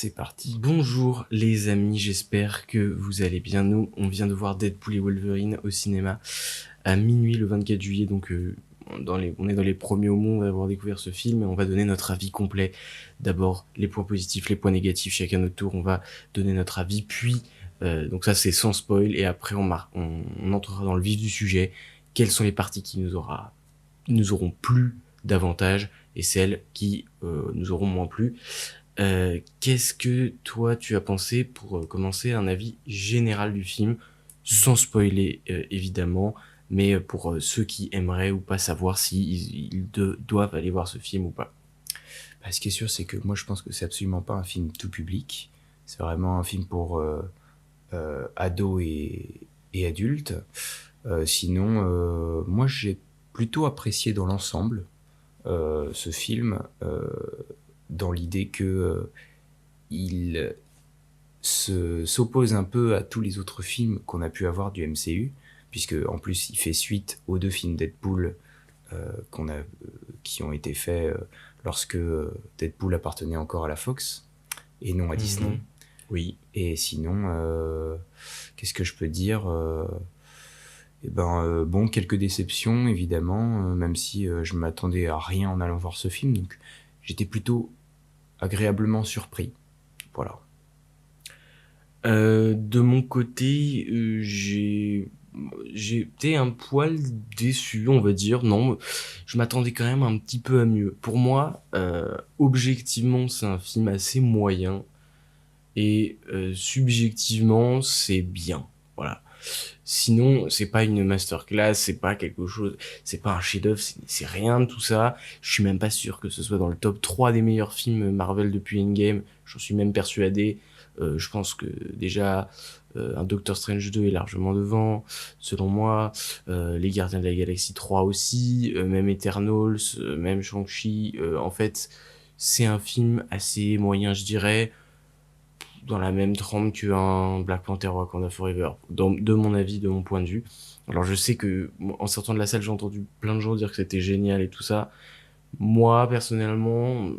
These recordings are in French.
C'est parti. Bonjour les amis, j'espère que vous allez bien. Nous, on vient de voir Deadpool et Wolverine au cinéma à minuit le 24 juillet, donc on est dans les premiers au monde à avoir découvert ce film et on va donner notre avis complet. D'abord, les points positifs, les points négatifs, chacun notre tour, on va donner notre avis, puis, donc ça c'est sans spoil, et après on entrera dans le vif du sujet, quelles sont les parties qui nous auront plu davantage et celles qui nous auront moins plu. Qu'est-ce que toi tu as pensé pour commencer un avis général du film, sans spoiler évidemment, mais pour ceux qui aimeraient ou pas savoir si doivent aller voir ce film ou pas. Ce qui est sûr, c'est que moi, je pense que c'est absolument pas un film tout public. C'est vraiment un film pour ados et adultes. Sinon, moi, j'ai plutôt apprécié dans l'ensemble ce film, dans l'idée que il s'oppose un peu à tous les autres films qu'on a pu avoir du MCU, puisque en plus, il fait suite aux 2 films Deadpool qui ont été faits lorsque Deadpool appartenait encore à la Fox et non à Disney. Oui. Et sinon, qu'est-ce que je peux dire bon, quelques déceptions évidemment, même si je m'attendais à rien en allant voir ce film, donc j'étais plutôt agréablement surpris. Voilà. De mon côté, j'ai été un poil déçu, on va dire. Non, je m'attendais quand même un petit peu à mieux. Pour moi, objectivement, c'est un film assez moyen. Et subjectivement, c'est bien. Voilà. Sinon, c'est pas une masterclass, c'est pas quelque chose, c'est pas un chef-d'œuvre, c'est rien de tout ça. Je suis même pas sûr que ce soit dans le top 3 des meilleurs films Marvel depuis Endgame. J'en suis même persuadé. Je pense que déjà un Doctor Strange 2 est largement devant, selon moi. Les Gardiens de la Galaxie 3 aussi, même Eternals, même Shang-Chi. En fait, c'est un film assez moyen, je dirais, dans la même trempe qu'un Black Panther Wakanda Forever, de mon avis, de mon point de vue. Alors je sais que en sortant de la salle, j'ai entendu plein de gens dire que c'était génial et tout ça. Moi, personnellement,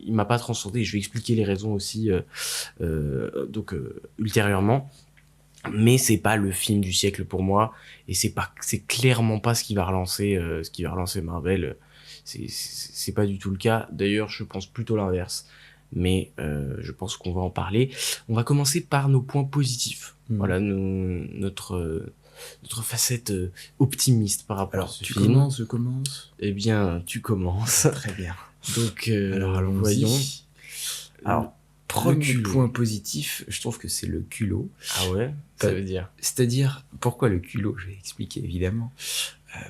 il m'a pas transcendé. Je vais expliquer les raisons aussi ultérieurement. Mais c'est pas le film du siècle pour moi, et c'est clairement pas ce qui va relancer Marvel. C'est pas du tout le cas. D'ailleurs, je pense plutôt l'inverse. Mais je pense qu'on va en parler. On va commencer par nos points positifs. Voilà, notre facette optimiste par rapport à Alors, ce tu film. commences, je commence. Eh bien, tu commences. Très bien. Donc, Alors, allons-y. voyons. Alors, Premier culot. point positif, je trouve que c'est le culot. Ah ouais, ça veut dire. C'est-à-dire, pourquoi le culot? Je vais expliquer évidemment.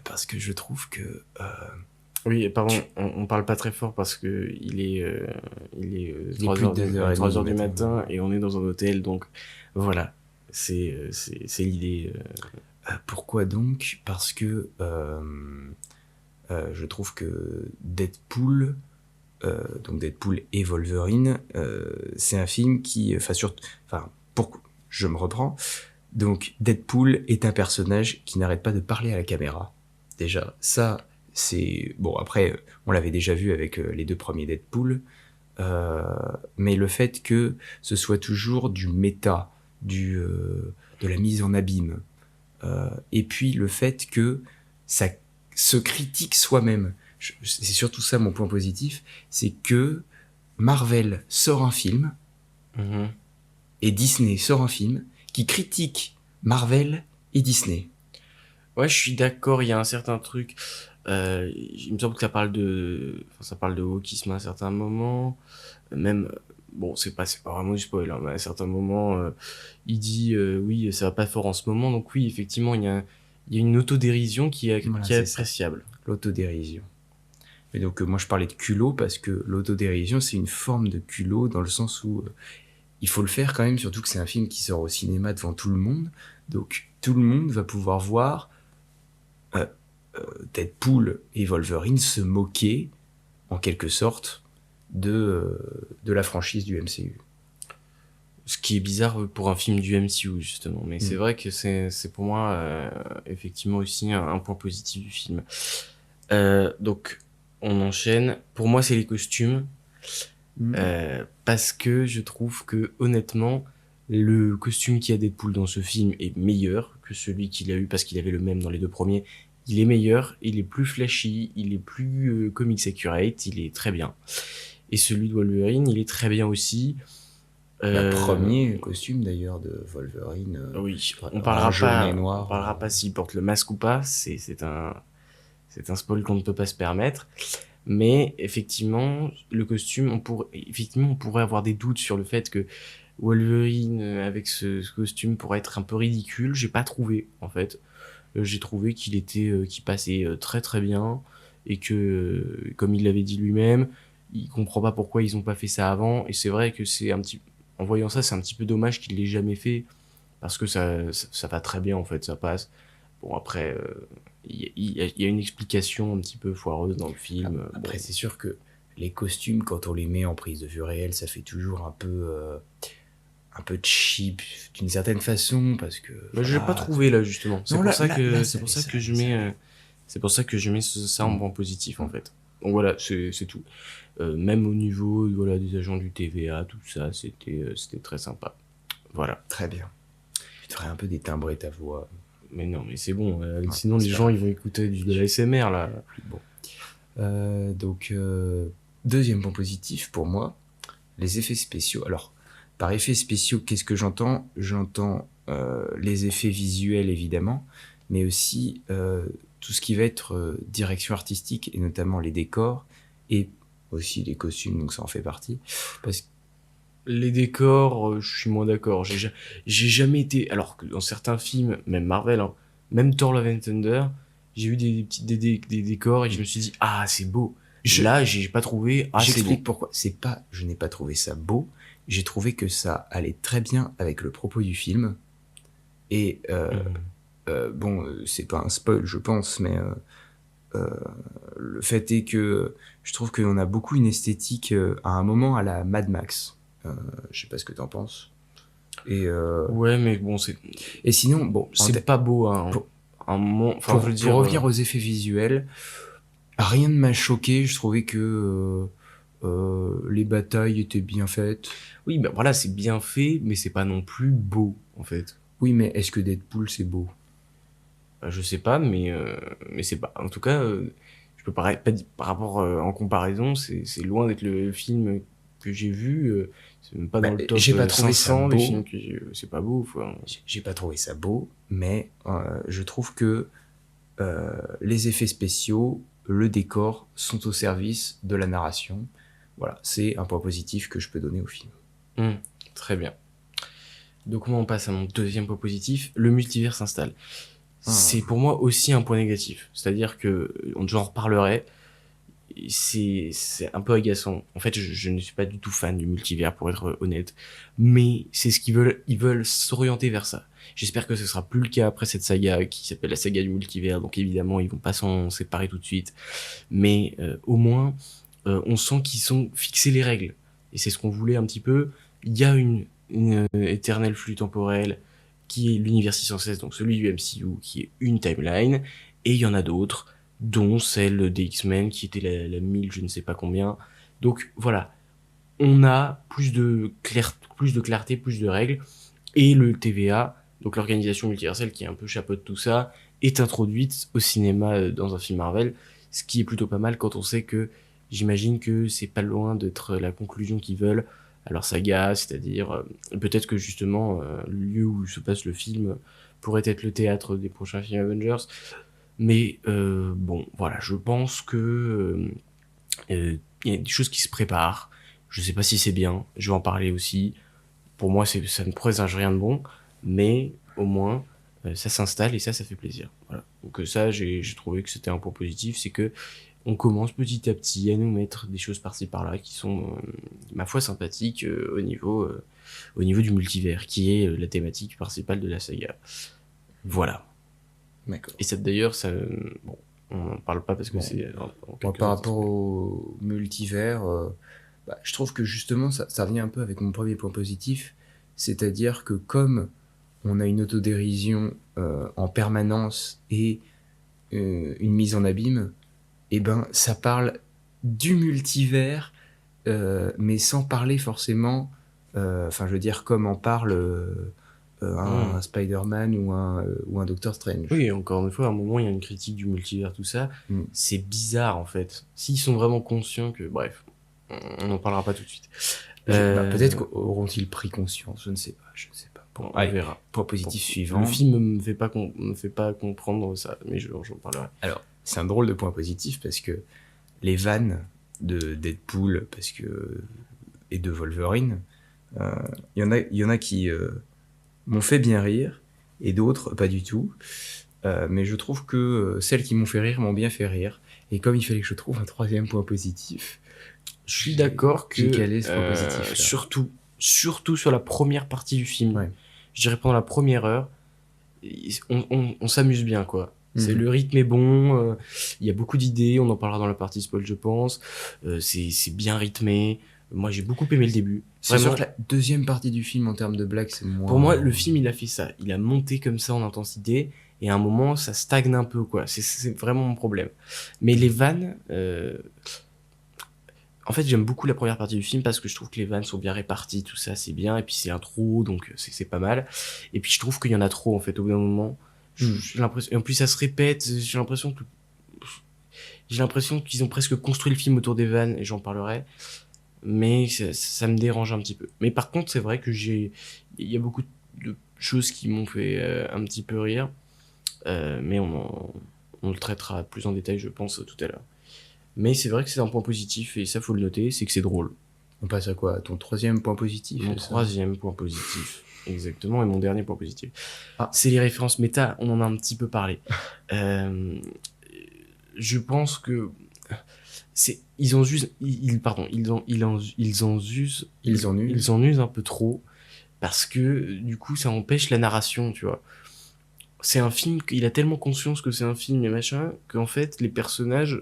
Parce que je trouve que Oui, pardon, on parle pas très fort parce que il est 3 plus heures, de 2h30 3 heures du du matin. matin et on est dans un hôtel, donc voilà, c'est l'idée. Pourquoi donc? Parce que je trouve que Deadpool, donc Deadpool et Wolverine, c'est un film qui, je me reprends. Donc Deadpool est un personnage qui n'arrête pas de parler à la caméra. Déjà, ça, c'est bon. Après, on l'avait déjà vu avec les 2 premiers Deadpool, mais le fait que ce soit toujours du méta, de la mise en abîme, et puis le fait que ça se critique soi-même. C'est surtout ça mon point positif, c'est que Marvel sort un film et Disney sort un film qui critique Marvel et Disney. Ouais, je suis d'accord, il y a un certain truc. Il me semble que ça parle de wokisme à un certain moment. Même, bon, c'est pas vraiment du spoil, hein, mais à un certain moment, il dit, oui, ça va pas fort en ce moment. Donc oui, effectivement, il y a une autodérision Voilà, qui est c'est ça. appréciable. L'autodérision. Et donc moi je parlais de culot parce que l'autodérision c'est une forme de culot dans le sens où il faut le faire quand même, surtout que c'est un film qui sort au cinéma devant tout le monde. Donc tout le monde va pouvoir voir Deadpool et Wolverine se moquer en quelque sorte de la franchise du MCU. Ce qui est bizarre pour un film du MCU, justement. Mais c'est vrai que c'est pour moi, effectivement aussi un point positif du film. Donc, on enchaîne. Pour moi, c'est les costumes. Parce que je trouve que, honnêtement, le costume qu'il y a Deadpool dans ce film est meilleur que celui qu'il a eu parce qu'il avait le même dans les deux premiers. Il est meilleur, il est plus flashy, il est plus comics accurate, il est très bien. Et celui de Wolverine, il est très bien aussi. Le Euh, premier costume d'ailleurs de Wolverine, oui, en jaune et on noir. parlera pas s'il porte le masque ou pas, c'est un spoil qu'on ne peut pas se permettre. Mais effectivement, le costume, effectivement, on pourrait avoir des doutes sur le fait que Wolverine avec ce costume pourrait être un peu ridicule. J'ai pas trouvé, en fait. J'ai trouvé qu'il passait très très bien et que, comme il l'avait dit lui-même, il comprend pas pourquoi ils ont pas fait ça avant. Et c'est vrai que en voyant ça, c'est un petit peu dommage qu'il l'ait jamais fait parce que ça va très bien en fait, ça passe. Bon après, il y a une explication un petit peu foireuse dans le film. Après, Bon. c'est sûr que les costumes, quand on les met en prise de vue réelle, ça fait toujours un peu cheap d'une certaine façon, parce que Bah, je l'ai pas voilà. trouvé là justement. Non, C'est ça pour allait, ça ça que je allait, ça mets allait. c'est pour ça que je mets ça en Mm. point positif en Mm. fait. Donc voilà, c'est tout. Même au niveau voilà des agents du TVA, tout ça, c'était très sympa. Voilà. Très bien. Tu devrais un peu détimbrer ta voix. Mais non, mais c'est bon. Ouais, Sinon les c'est pas gens grave. ils vont écouter de la SMR là. Bon. Donc, deuxième point positif pour moi, les effets spéciaux. Alors, par effets spéciaux, qu'est-ce que j'entends? J'entends les effets visuels, évidemment, mais aussi tout ce qui va être direction artistique, et notamment les décors, et aussi les costumes, donc ça en fait partie. Parce que Les décors, je suis moins d'accord. J'ai jamais été. Alors que dans certains films, même Marvel, hein, même Thor Love and Thunder, j'ai vu des décors et je me suis dit, ah, c'est beau. je, Là, j'ai pas trouvé, ah, c'est beau. j'explique pourquoi. C'est pas, je n'ai pas trouvé ça beau, j'ai trouvé que ça allait très bien avec le propos du film, et Mhm. bon, c'est pas un spoil, je pense, mais euh, le fait est que je trouve qu'on a beaucoup une esthétique à un moment à la Mad Max. Je sais pas ce que t'en penses. Et, Ouais, mais bon, et sinon, bon, c'est pas beau, hein. pour, Un moment, enfin, je veux pour dire, revenir aux effets visuels, rien ne m'a choqué. Je trouvais que les batailles étaient bien faites. oui, bah voilà, c'est bien fait, mais c'est pas non plus beau, en fait. Oui, mais est-ce que Deadpool c'est beau? Bah, je sais pas, mais c'est pas. En tout cas, je peux pas dire, par rapport en comparaison, c'est loin d'être le film que j'ai vu. C'est même pas Bah, dans le top j'ai pas trouvé ça 500 les beau. films que j'ai. C'est pas beau. Enfin, J'ai pas trouvé ça beau, mais je trouve que les effets spéciaux, le décor sont au service de la narration. Voilà, c'est un point positif que je peux donner au film. hmm, très bien. Donc moi, on passe à mon deuxième point positif. Le multivers s'installe. C'est Ah. pour moi aussi un point négatif. C'est-à-dire que j'en reparlerai. C'est un peu agaçant. En fait, je ne suis pas du tout fan du multivers, pour être honnête. Mais c'est ce qu'ils veulent. Ils veulent s'orienter vers ça. J'espère que ce sera plus le cas après cette saga qui s'appelle la saga du multivers. Donc évidemment, ils vont pas s'en séparer tout de suite. Mais au moins, on sent qu'ils sont fixés les règles. Et c'est ce qu'on voulait un petit peu. Il y a une éternelle flux temporelle qui est l'univers 616, donc celui du MCU, qui est une timeline. Et il y en a d'autres dont celle des X-Men qui était la 1000 je ne sais pas combien. Donc voilà, on a plus de clarté, plus de règles, et le TVA, donc l'organisation multiverselle qui est un peu chapeaute tout ça, est introduite au cinéma dans un film Marvel, ce qui est plutôt pas mal quand on sait que j'imagine que c'est pas loin d'être la conclusion qu'ils veulent à leur saga, c'est-à-dire peut-être que justement le lieu où se passe le film pourrait être le théâtre des prochains films Avengers, mais bon, voilà, je pense que il y a des choses qui se préparent. Je sais pas si c'est bien, je vais en parler aussi. Pour moi, ça ne présage rien de bon, mais au moins ça s'installe et ça fait plaisir. Voilà. Donc ça, j'ai trouvé que c'était un point positif, c'est que on commence petit à petit à nous mettre des choses par-ci par-là qui sont, ma foi, sympathiques au niveau du multivers, qui est la thématique principale de la saga. Voilà. D'accord. Et ça d'ailleurs, bon, on n'en parle pas parce que Bon, c'est en moi, quelque par sorte un rapport spoil. au multivers, bah, je trouve que justement, ça revient un peu avec mon premier point positif, c'est-à-dire que comme on a une autodérision en permanence et une mise en abîme, et ben ça parle du multivers mais sans parler forcément, enfin, je veux dire, comme en parle un Spider-Man ou un Doctor Strange. Oui, encore une fois, à un moment, il y a une critique du multivers, tout ça. C'est bizarre, en fait. S'ils sont vraiment conscients que... Bref, on n'en parlera pas tout de suite. Peut-être qu'auront-ils pris conscience, je ne sais pas. Bon, on verra. Point positif suivant. Le film me fait pas comprendre ça, mais j'en parlerai. Alors, c'est un drôle de point positif parce que les vannes de Deadpool et de Wolverine, il y en a qui m'ont fait bien rire et d'autres pas du tout. Mais je trouve que celles qui m'ont fait rire m'ont bien fait rire. Et comme il fallait que je trouve un troisième point positif, je suis d'accord que j'ai calé ce point positif. Surtout sur la première partie du film. Ouais. Je dirais pendant la première heure, on s'amuse bien, quoi. Le rythme est bon, il y a beaucoup d'idées, on en parlera dans la partie spoil, je pense. C'est bien rythmé. Moi, j'ai beaucoup aimé le début. C'est sûr que la deuxième partie du film, en termes de blagues, c'est moins... Pour moi, le film, il a fait ça. Il a monté comme ça en intensité, et à un moment, ça stagne un peu, quoi. C'est vraiment mon problème. Mais les vannes... En fait, j'aime beaucoup la première partie du film parce que je trouve que les vannes sont bien réparties, tout ça, c'est bien. Et puis, c'est intro, donc c'est pas mal. Et puis, je trouve qu'il y en a trop, en fait, au bout d'un moment. J'ai l'impression... Et en plus, ça se répète. J'ai l'impression qu'ils ont presque construit le film autour des vannes, et j'en parlerai. Mais ça me dérange un petit peu. Mais par contre, c'est vrai que il y a beaucoup de choses qui m'ont fait un petit peu rire. Mais on le traitera plus en détail, je pense, tout à l'heure. Mais c'est vrai que c'est un point positif, et ça, faut le noter, c'est que c'est drôle. On passe à quoi? Ton troisième point positif? Mon troisième point positif, exactement, et mon dernier point positif. C'est les références méta, on en a un petit peu parlé. Je pense que ils en usent un peu trop, parce que du coup ça empêche la narration, tu vois. C'est un film, il a tellement conscience que c'est un film et machin, qu'en fait les personnages,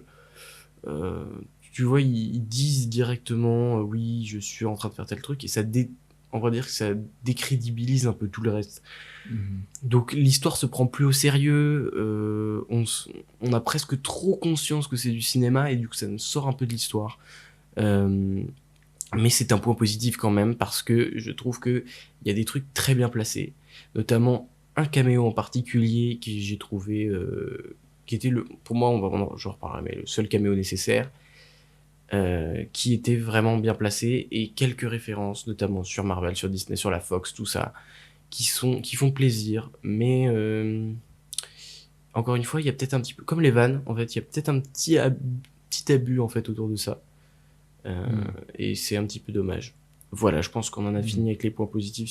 tu vois, ils disent directement oui, je suis en train de faire tel truc, et on va dire que ça décrédibilise un peu tout le reste. Donc l'histoire se prend plus au sérieux, on a presque trop conscience que c'est du cinéma, et du coup ça nous sort un peu de l'histoire. Mais c'est un point positif quand même, parce que je trouve que il y a des trucs très bien placés, notamment un caméo en particulier que j'ai trouvé qui était pour moi, j'en reparlerai, mais le seul caméo nécessaire, qui était vraiment bien placé, et quelques références, notamment sur Marvel, sur Disney, sur la Fox, tout ça, qui font plaisir, mais encore une fois, il y a peut-être un petit peu, comme les vannes, en fait, il y a peut-être un petit abus, en fait, autour de ça, et c'est un petit peu dommage. Voilà, je pense qu'on en a fini avec les points positifs.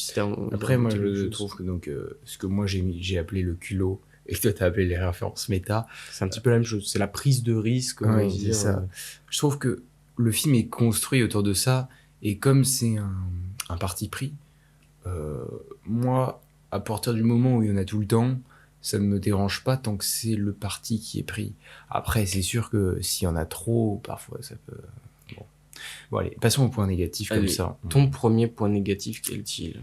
Après, moi, je trouve que ce que moi j'ai appelé le culot, et que toi t'as appelé les références méta, c'est un petit peu la même chose. C'est la prise de risque. Ouais, c'est ça. Je trouve que le film est construit autour de ça, et comme c'est un parti pris, moi, à partir du moment où il y en a tout le temps, ça ne me dérange pas tant que c'est le parti qui est pris. Après, c'est sûr que s'il y en a trop, parfois ça peut... Bon, allez, passons au point négatif, comme ça. Ton premier point négatif, quel est-il?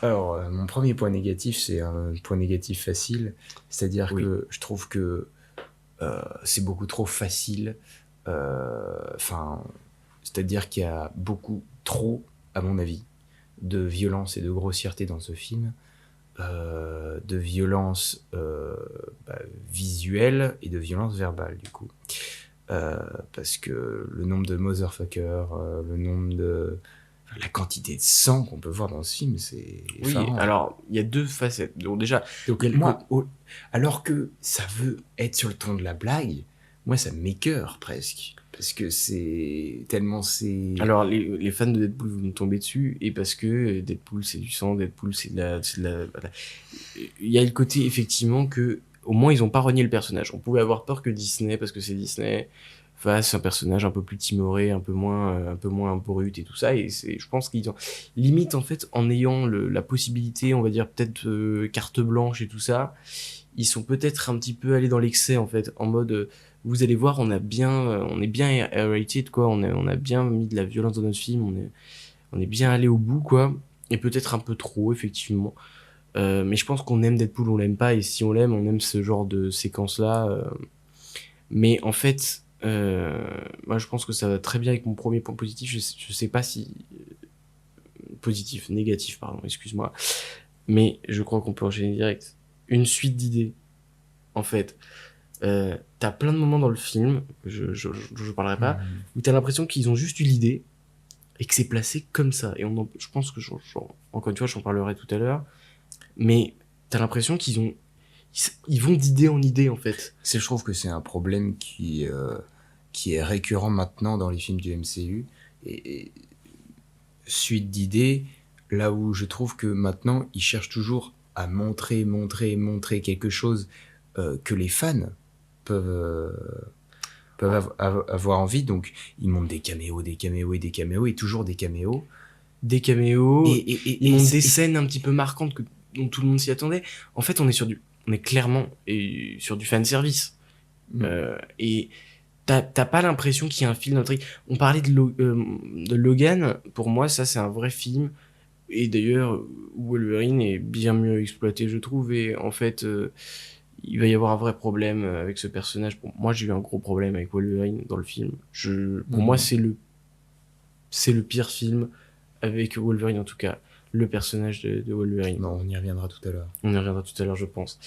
Alors, mon premier point négatif, c'est un point négatif facile, c'est-à-dire que je trouve que c'est beaucoup trop facile. C'est-à-dire qu'il y a beaucoup trop, à mon avis, de violence et de grossièreté dans ce film, de violence visuelle et de violence verbale, du coup. Parce que le nombre de motherfuckers, la quantité de sang qu'on peut voir dans ce film, c'est effarant. Alors, il y a deux facettes. Donc déjà, alors que ça veut être sur le ton de la blague, moi ça m'écœure presque. Parce que c'est tellement Alors, les fans de Deadpool vont me tomber dessus, et parce que Deadpool c'est du sang, Deadpool c'est de la... Il y a le côté, effectivement, que au moins ils ont pas renié le personnage. On pouvait avoir peur que Disney, parce que c'est Disney, fasse un personnage un peu plus timoré, un peu moins brut et tout ça, et je pense qu'ils ont limite, en fait, en ayant la possibilité, on va dire peut-être carte blanche et tout ça, ils sont peut-être un petit peu allés dans l'excès, en fait, en mode vous allez voir, on est bien R-rated, quoi, on a bien mis de la violence dans notre film, on est bien allé au bout, quoi, et peut-être un peu trop, effectivement. Mais je pense qu'on aime Deadpool, on l'aime pas, et si on l'aime ce genre de séquence là, mais en fait moi je pense que ça va très bien avec mon premier point positif. Je sais pas si positif, négatif, pardon, excuse-moi. Mais je crois qu'on peut enchaîner direct. Une suite d'idées, en fait. T'as plein de moments dans le film, je parlerai pas, où t'as l'impression qu'ils ont juste eu l'idée et que c'est placé comme ça. Et je pense que, encore une fois, j'en parlerai tout à l'heure, mais t'as l'impression ils vont d'idée en idée, en fait. Je trouve que c'est un problème qui est récurrent maintenant dans les films du MCU. Et suite d'idées, là où je trouve que maintenant, ils cherchent toujours à montrer quelque chose que les fans peuvent avoir envie. Donc, ils montrent des caméos, et toujours des caméos. Des caméos, ils montrent des et- scènes un petit peu marquantes dont tout le monde s'y attendait. En fait, on est clairement sur du fan service. Et t'as pas l'impression qu'il y a un fil d'intrigue. On parlait de Logan. Pour moi, ça, c'est un vrai film. Et d'ailleurs, Wolverine est bien mieux exploité, je trouve. Et en fait, il va y avoir un vrai problème avec ce personnage. Pour moi, j'ai eu un gros problème avec Wolverine dans le film. Pour moi, c'est le pire film avec Wolverine, en tout cas. Le personnage de Wolverine. Non, on y reviendra tout à l'heure. On y reviendra tout à l'heure, je pense.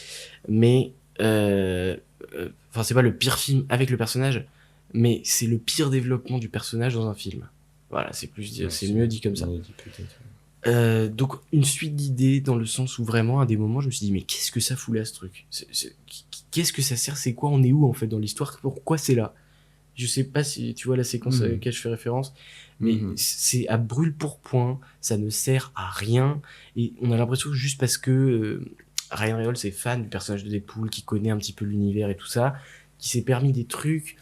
Mais, enfin, c'est pas le pire film avec le personnage, mais c'est le pire développement du personnage dans un film. Voilà, c'est mieux dit comme ça. Dit peut-être. Donc, une suite d'idées dans le sens où vraiment, à des moments, je me suis dit, mais qu'est-ce que ça fout là, ce truc? Qu'est-ce que ça sert? C'est quoi? On est où, en fait, dans l'histoire? Pourquoi c'est là? Je sais pas si tu vois la séquence à laquelle je fais référence, mais c'est à brûle-pourpoint, ça ne sert à rien, et on a l'impression que juste parce que Ryan Reynolds est fan du personnage de Deadpool, qui connaît un petit peu l'univers et tout ça, qui s'est permis des trucs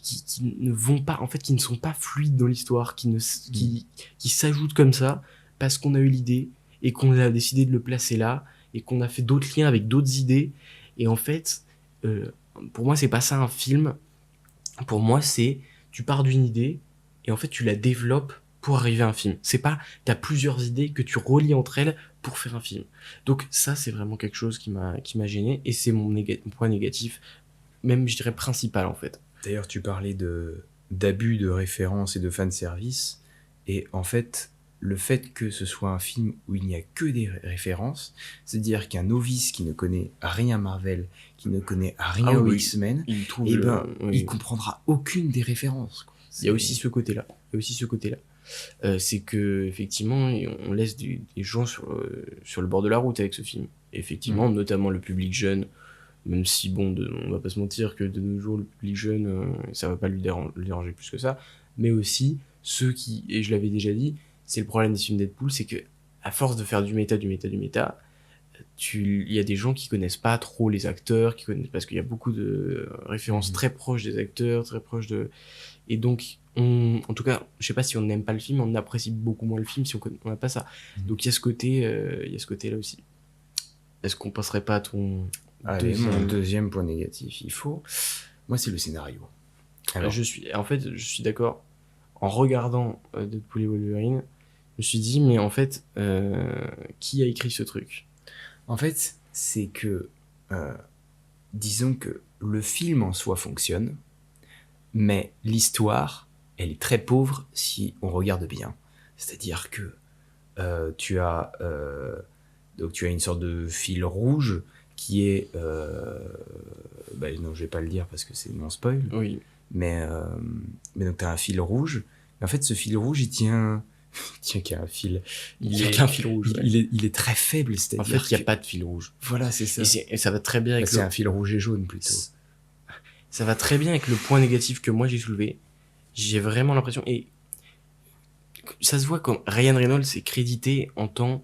qui ne vont pas, en fait, qui ne sont pas fluides dans l'histoire, qui s'ajoutent comme ça, parce qu'on a eu l'idée, et qu'on a décidé de le placer là, et qu'on a fait d'autres liens avec d'autres idées, et en fait, pour moi, c'est pas ça un film. Pour moi, tu pars d'une idée et en fait tu la développes pour arriver à un film. C'est pas t'as plusieurs idées que tu relis entre elles pour faire un film. Donc ça, c'est vraiment quelque chose qui m'a gêné et c'est mon point négatif, même je dirais principal en fait. D'ailleurs, tu parlais d'abus de référence et de fanservice, et en fait, le fait que ce soit un film où il n'y a que des références, c'est-à-dire qu'un novice qui ne connaît rien Marvel, qui ne connaît rien aux X-Men, il comprendra aucune des références, quoi. Il y a aussi ce côté-là. C'est que effectivement, on laisse des gens sur le bord de la route avec ce film. Effectivement, notamment le public jeune. Même si, bon, on va pas se mentir que de nos jours, le public jeune, ça va pas le déranger plus que ça. Mais aussi, ceux qui, et je l'avais déjà dit, c'est le problème des films Deadpool, c'est que à force de faire du méta, il y a des gens qui connaissent pas trop les acteurs, parce qu'il y a beaucoup de références très proches des acteurs, très proches de... Et donc, en tout cas, je sais pas si on n'aime pas le film, on apprécie beaucoup moins le film si on n'a pas ça. Donc il y a ce côté-là aussi. Est-ce qu'on passerait pas à ton... Mon deuxième point négatif, moi, c'est le scénario. Alors, je suis d'accord. En regardant Deadpool et Wolverine, je me suis dit, mais en fait, qui a écrit ce truc? En fait, c'est que, disons que le film en soi fonctionne, mais l'histoire, elle est très pauvre si on regarde bien. C'est-à-dire que tu as une sorte de fil rouge qui est... non, je vais pas le dire parce que c'est mon spoil. Oui. Mais donc tu as un fil rouge. Et en fait, ce fil rouge, il tient qu'à un fil. Il est qu'un fil rouge. Il est très faible. En fait, il n'y a pas de fil rouge. Voilà, c'est ça. Et ça va très bien avec c'est un fil rouge et jaune plutôt. Ça va très bien avec le point négatif que moi j'ai soulevé. J'ai vraiment l'impression... Et ça se voit comme Ryan Reynolds est crédité en tant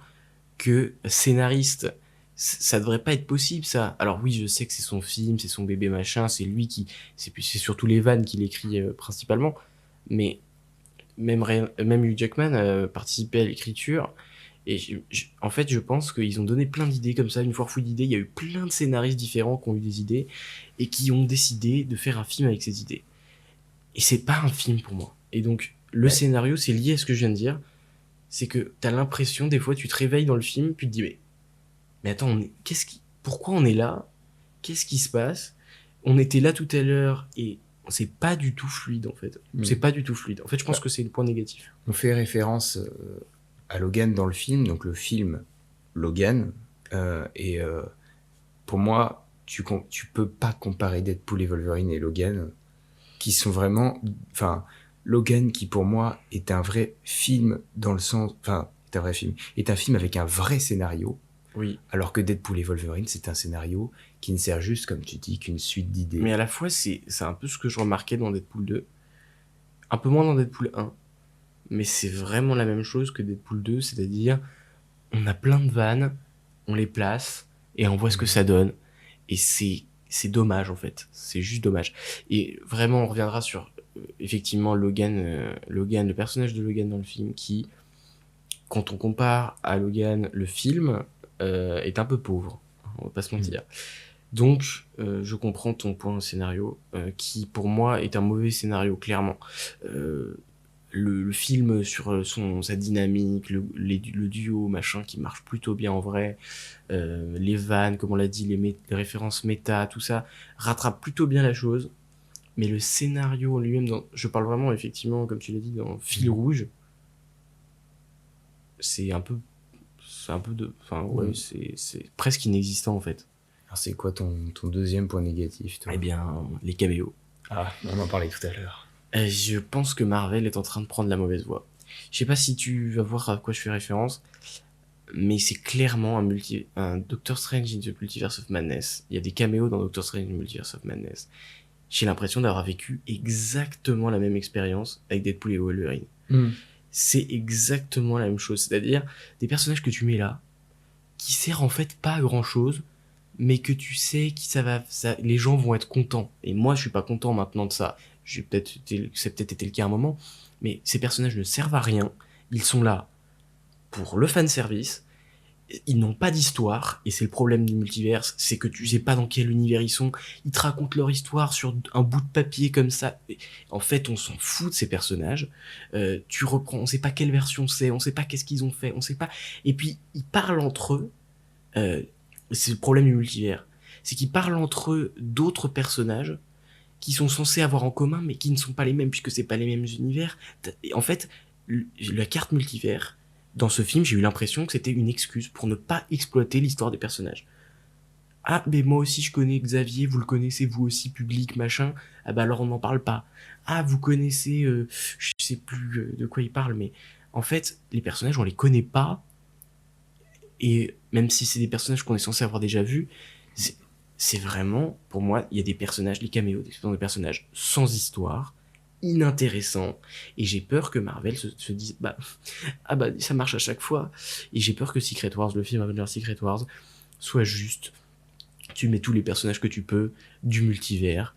que scénariste. Ça devrait pas être possible, ça. Alors oui, je sais que c'est son film, c'est son bébé machin, c'est lui qui... C'est surtout les vannes qu'il écrit principalement. Mais même Hugh Jackman a participé à l'écriture. Et en fait, je pense qu'ils ont donné plein d'idées comme ça, une foire fouille d'idées. Il y a eu plein de scénaristes différents qui ont eu des idées et qui ont décidé de faire un film avec ces idées. Et c'est pas un film pour moi. Et donc, le scénario, c'est lié à ce que je viens de dire. C'est que t'as l'impression, des fois, tu te réveilles dans le film, puis tu te dis, mais attends, pourquoi on est là? Qu'est-ce qui se passe? On était là tout à l'heure et c'est pas du tout fluide en fait. Mm. C'est pas du tout fluide. En fait, je pense que c'est le point négatif. On fait référence à Logan dans le film, donc le film Logan, et pour moi, tu peux pas comparer Deadpool et Wolverine et Logan, qui sont vraiment, enfin, Logan qui pour moi est un vrai film dans le sens, enfin, est un vrai film, est un film avec un vrai scénario, Oui. alors que Deadpool et Wolverine, c'est un scénario qui ne sert juste, comme tu dis, qu'une suite d'idées. Mais à la fois, c'est un peu ce que je remarquais dans Deadpool 2. Un peu moins dans Deadpool 1. Mais c'est vraiment la même chose que Deadpool 2, c'est-à-dire, on a plein de vannes, on les place, et on voit ce que ça donne. Et c'est dommage, en fait. C'est juste dommage. Et vraiment, on reviendra sur, effectivement, Logan, le personnage de Logan dans le film, qui, quand on compare à Logan, le film, est un peu pauvre. On va pas se mentir. Donc, je comprends ton point scénario, qui pour moi est un mauvais scénario, clairement. Le film sur sa dynamique, le duo, machin, qui marche plutôt bien en vrai, les vannes, comme on l'a dit, les références méta, tout ça, rattrape plutôt bien la chose. Mais le scénario en lui-même, je parle vraiment, effectivement, comme tu l'as dit, dans Fil Rouge, c'est un peu enfin, ouais, c'est presque inexistant, en fait. Alors c'est quoi ton deuxième point négatif, toi? Eh bien, les caméos. Ah, on en parlait tout à l'heure. Je pense que Marvel est en train de prendre la mauvaise voie. Je sais pas si tu vas voir à quoi je fais référence, mais c'est clairement un Doctor Strange in the Multiverse of Madness. Il y a des caméos dans Doctor Strange in the Multiverse of Madness. J'ai l'impression d'avoir vécu exactement la même expérience avec Deadpool et Wolverine. C'est exactement la même chose. C'est-à-dire des personnages que tu mets là, qui servent en fait pas à grand chose, mais que tu sais que les gens vont être contents. Et moi, je suis pas content maintenant de ça. C'est peut-être été le cas à un moment, mais ces personnages ne servent à rien. Ils sont là pour le fanservice. Ils n'ont pas d'histoire, et c'est le problème du multiverse, c'est que tu sais pas dans quel univers ils sont. Ils te racontent leur histoire sur un bout de papier comme ça. Et en fait, on s'en fout de ces personnages. Tu reprends, on sait pas quelle version c'est, on sait pas qu'est-ce qu'ils ont fait, on sait pas. Et puis, ils parlent entre eux. C'est le problème du multivers. C'est qu'ils parlent entre eux d'autres personnages qui sont censés avoir en commun, mais qui ne sont pas les mêmes, puisque c'est pas les mêmes univers. Et en fait, la carte multivers, dans ce film, j'ai eu l'impression que c'était une excuse pour ne pas exploiter l'histoire des personnages. Ah, mais moi aussi je connais Xavier, vous le connaissez vous aussi, public, machin. Ah bah alors on n'en parle pas. Ah, vous connaissez, je sais plus de quoi il parle, mais en fait, les personnages, on les connaît pas. Et même si c'est des personnages qu'on est censé avoir déjà vus, c'est vraiment, pour moi, il y a des personnages, les caméos, des personnages sans histoire, inintéressants, et j'ai peur que Marvel se dise, ah bah, ça marche à chaque fois, et j'ai peur que Secret Wars, le film Avengers Secret Wars, soit juste, tu mets tous les personnages que tu peux, du multivers,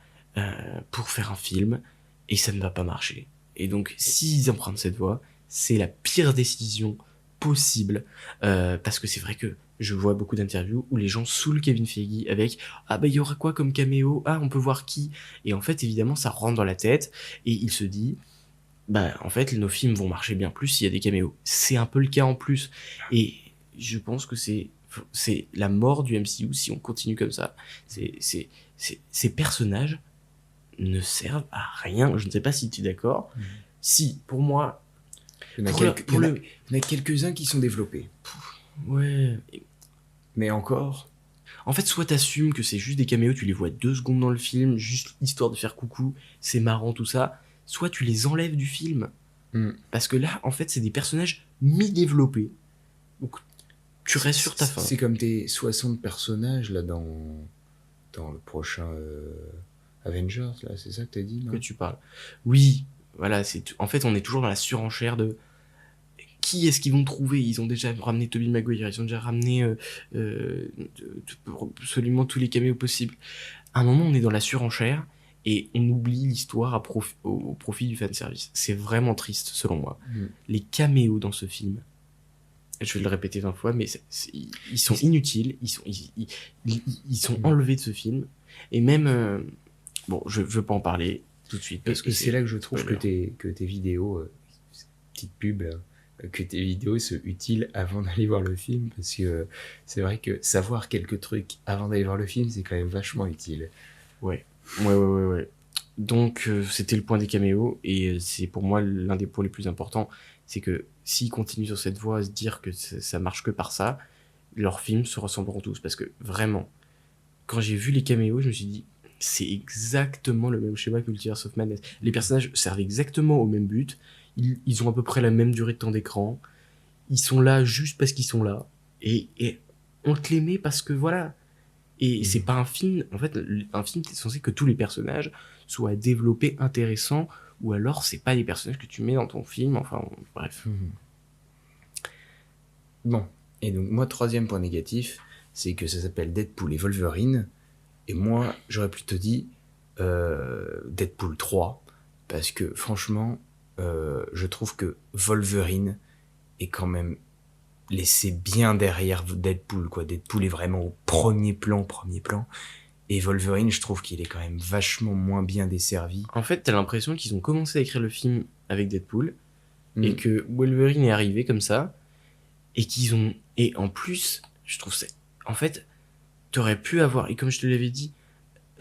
pour faire un film, et ça ne va pas marcher. Et donc, s'ils empruntent cette voie, c'est la pire décision possible, parce que c'est vrai que je vois beaucoup d'interviews où les gens saoulent Kevin Feige avec ah bah il y aura quoi comme caméo, ah on peut voir qui, et en fait évidemment ça rentre dans la tête et il se dit bah en fait nos films vont marcher bien plus s'il y a des caméos. C'est un peu le cas en plus, et je pense que c'est la mort du MCU si on continue comme ça. Ces personnages ne servent à rien. Je ne sais pas si tu es d'accord. Si, pour moi, il y en a quelques-uns qui sont développés. Ouais. Mais encore. En fait, soit t'assumes que c'est juste des caméos, tu les vois 2 secondes dans le film, juste histoire de faire coucou, c'est marrant tout ça. Soit tu les enlèves du film. Parce que là, en fait, c'est des personnages mi-développés. Donc, tu restes sur ta fin. C'est comme tes 60 personnages là dans le prochain Avengers, là, c'est ça que t'as dit, non? Que tu parles. Oui, voilà, en fait, on est toujours dans la surenchère de qui est-ce qu'ils vont trouver. Ils ont déjà ramené Tobey Maguire, ils ont déjà ramené absolument tous les caméos possibles. À un moment, on est dans la surenchère et on oublie l'histoire au profit du fanservice. C'est vraiment triste, selon moi. Les caméos dans ce film, je vais le répéter 20 fois, mais ils sont inutiles, ils sont enlevés de ce film. Et même... bon, je veux pas en parler tout de suite. Parce que c'est là que je trouve que tes vidéos, petite pub, que tes vidéos sont utiles avant d'aller voir le film, parce que c'est vrai que savoir quelques trucs avant d'aller voir le film, c'est quand même vachement utile. Ouais. Donc c'était le point des caméos, et c'est pour moi l'un des points les plus importants, c'est que s'ils continuent sur cette voie à se dire que ça marche que par ça, leurs films se ressembleront tous, parce que vraiment, quand j'ai vu les caméos, je me suis dit, c'est exactement le même schéma que Multiverse of Madness. Les personnages servent exactement au même but, ils ont à peu près la même durée de temps d'écran, ils sont là juste parce qu'ils sont là, et on te les met parce que voilà. Et c'est pas un film, en fait, un film, t'es censé que tous les personnages soient développés, intéressants, ou alors c'est pas des personnages que tu mets dans ton film, enfin, bref. Bon, et donc moi, troisième point négatif, c'est que ça s'appelle Deadpool et Wolverine, et moi, j'aurais plutôt dit Deadpool 3, parce que franchement, je trouve que Wolverine est quand même laissé bien derrière Deadpool, quoi. Deadpool est vraiment au premier plan, et Wolverine, je trouve qu'il est quand même vachement moins bien desservi. En fait, t'as l'impression qu'ils ont commencé à écrire le film avec Deadpool, et Mm. que Wolverine est arrivé comme ça, et qu'ils ont... Et en plus, je trouve ça... En fait, t'aurais pu avoir, et comme je te l'avais dit,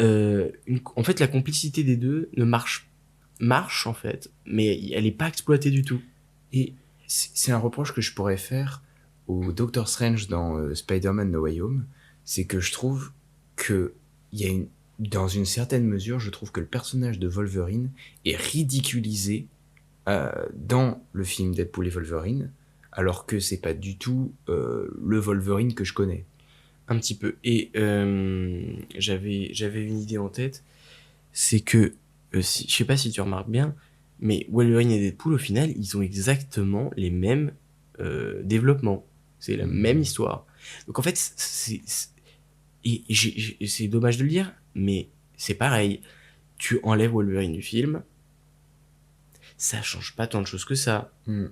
en fait, la complicité des deux ne marche en fait, mais elle est pas exploitée du tout. Et c'est un reproche que je pourrais faire au Doctor Strange dans Spider-Man No Way Home, c'est que je trouve que il y a dans une certaine mesure, je trouve que le personnage de Wolverine est ridiculisé dans le film Deadpool et Wolverine, alors que c'est pas du tout le Wolverine que je connais. Un petit peu. Et j'avais une idée en tête, c'est que, je sais pas si tu remarques bien, mais Wolverine et Deadpool, au final, ils ont exactement les mêmes développements. C'est la même histoire. Donc en fait, c'est dommage de le dire, mais c'est pareil. Tu enlèves Wolverine du film, ça change pas tant de choses que ça. Mm.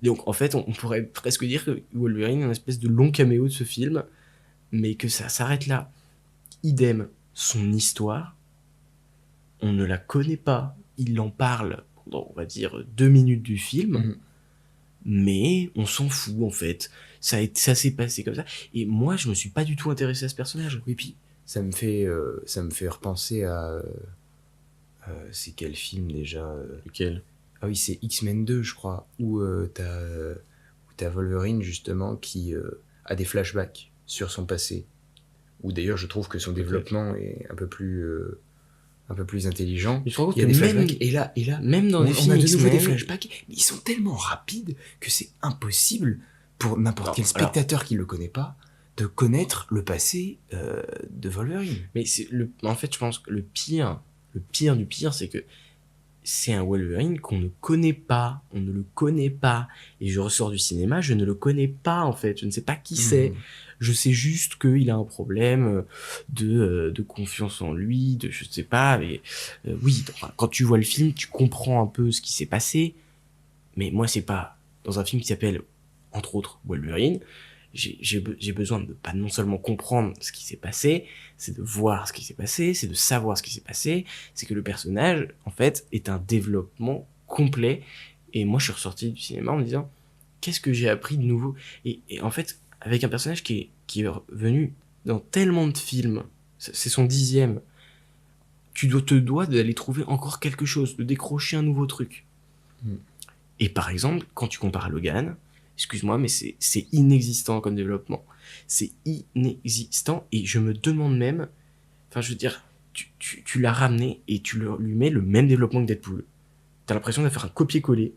Donc en fait, on pourrait presque dire que Wolverine est une espèce de long caméo de ce film, mais que ça s'arrête là. Idem, son histoire, on ne la connaît pas. Il en parle pendant, on va dire, 2 minutes du film, Mm. mais on s'en fout en fait. Ça s'est passé comme ça. Et moi, je me suis pas du tout intéressé à ce personnage. Oui, puis ça me fait repenser à c'est quel film déjà Lequel? Ah oui, c'est X-Men 2, je crois, où t'as Wolverine, justement, qui a des flashbacks sur son passé. Où d'ailleurs, je trouve que son développement est un peu plus intelligent. Mais tu te rends compte Il y a que des même, flashbacks, et là même dans on, des on films a de nouveau des X-Men, flashbacks, mais ils sont tellement rapides que c'est impossible pour n'importe Non, quel spectateur qui le connaît pas de connaître le passé de Wolverine. mais en fait, je pense que le pire du pire, c'est que c'est un Wolverine qu'on ne connaît pas, on ne le connaît pas, et je ressors du cinéma, je ne le connais pas en fait, je ne sais pas qui c'est, je sais juste qu'il a un problème de confiance en lui, de je sais pas, mais oui, enfin, quand tu vois le film, tu comprends un peu ce qui s'est passé, mais moi c'est pas dans un film qui s'appelle entre autres Wolverine, j'ai besoin de pas non seulement comprendre ce qui s'est passé, c'est de voir ce qui s'est passé, c'est de savoir ce qui s'est passé, c'est que le personnage, en fait, est un développement complet. Et moi, je suis ressorti du cinéma en me disant, qu'est-ce que j'ai appris de nouveau? Et en fait, avec un personnage qui est venu dans tellement de films, c'est son 10e, te dois d'aller trouver encore quelque chose, de décrocher un nouveau truc. Mm. Et par exemple, quand tu compares à Logan, excuse-moi, mais c'est inexistant comme développement. C'est inexistant, et je me demande même, enfin je veux dire, tu l'as ramené et tu lui mets le même développement que Deadpool. T'as l'impression de faire un copier-coller,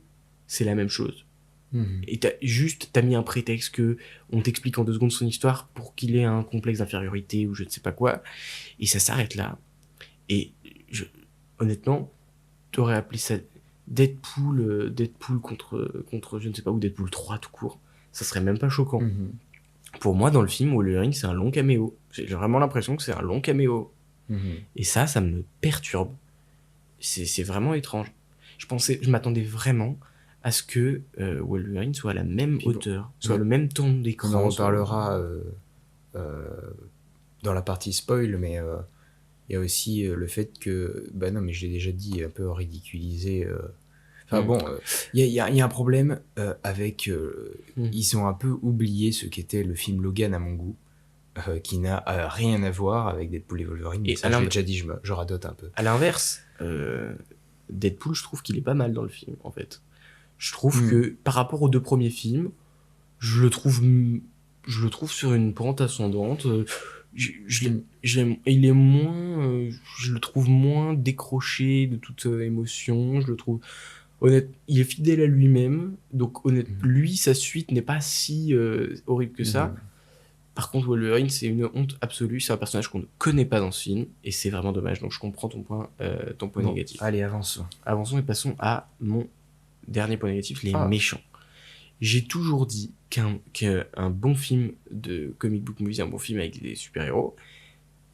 c'est la même chose. Et t'as mis un prétexte que on t'explique en 2 secondes son histoire pour qu'il ait un complexe d'infériorité ou je ne sais pas quoi, et ça s'arrête là. Et honnêtement, t'aurais appelé ça Deadpool contre je ne sais pas où, Deadpool 3 tout court, ça serait même pas choquant. Pour moi, dans le film, Wolverine, c'est un long caméo. J'ai vraiment l'impression que c'est un long caméo. Et ça me perturbe. C'est vraiment étrange. Je m'attendais vraiment à ce que Wolverine soit à la même hauteur, soit le même temps d'écran. On en reparlera dans la partie spoil, mais il y a aussi le fait que, bah non, mais je l'ai déjà dit, un peu ridiculisé. Enfin bon, il y a un problème avec. Ils ont un peu oublié ce qu'était le film Logan à mon goût, qui n'a rien à voir avec Deadpool et Wolverine. Et ça, je l'ai déjà dit, je radote un peu. À l'inverse, Deadpool, je trouve qu'il est pas mal dans le film, en fait. Je trouve que par rapport aux 2 premiers films, je le trouve sur une pente ascendante. Il est moins, je le trouve moins décroché de toute émotion. Je le trouve honnête, il est fidèle à lui-même. Donc lui, sa suite n'est pas si horrible que ça. Par contre, Wolverine, c'est une honte absolue. C'est un personnage qu'on ne connaît pas dans ce film, et c'est vraiment dommage. Donc je comprends ton point négatif. Allez, avançons. Avançons et passons à mon dernier point négatif, les méchants. J'ai toujours dit qu'un bon film de comic book movie, un bon film avec des super-héros,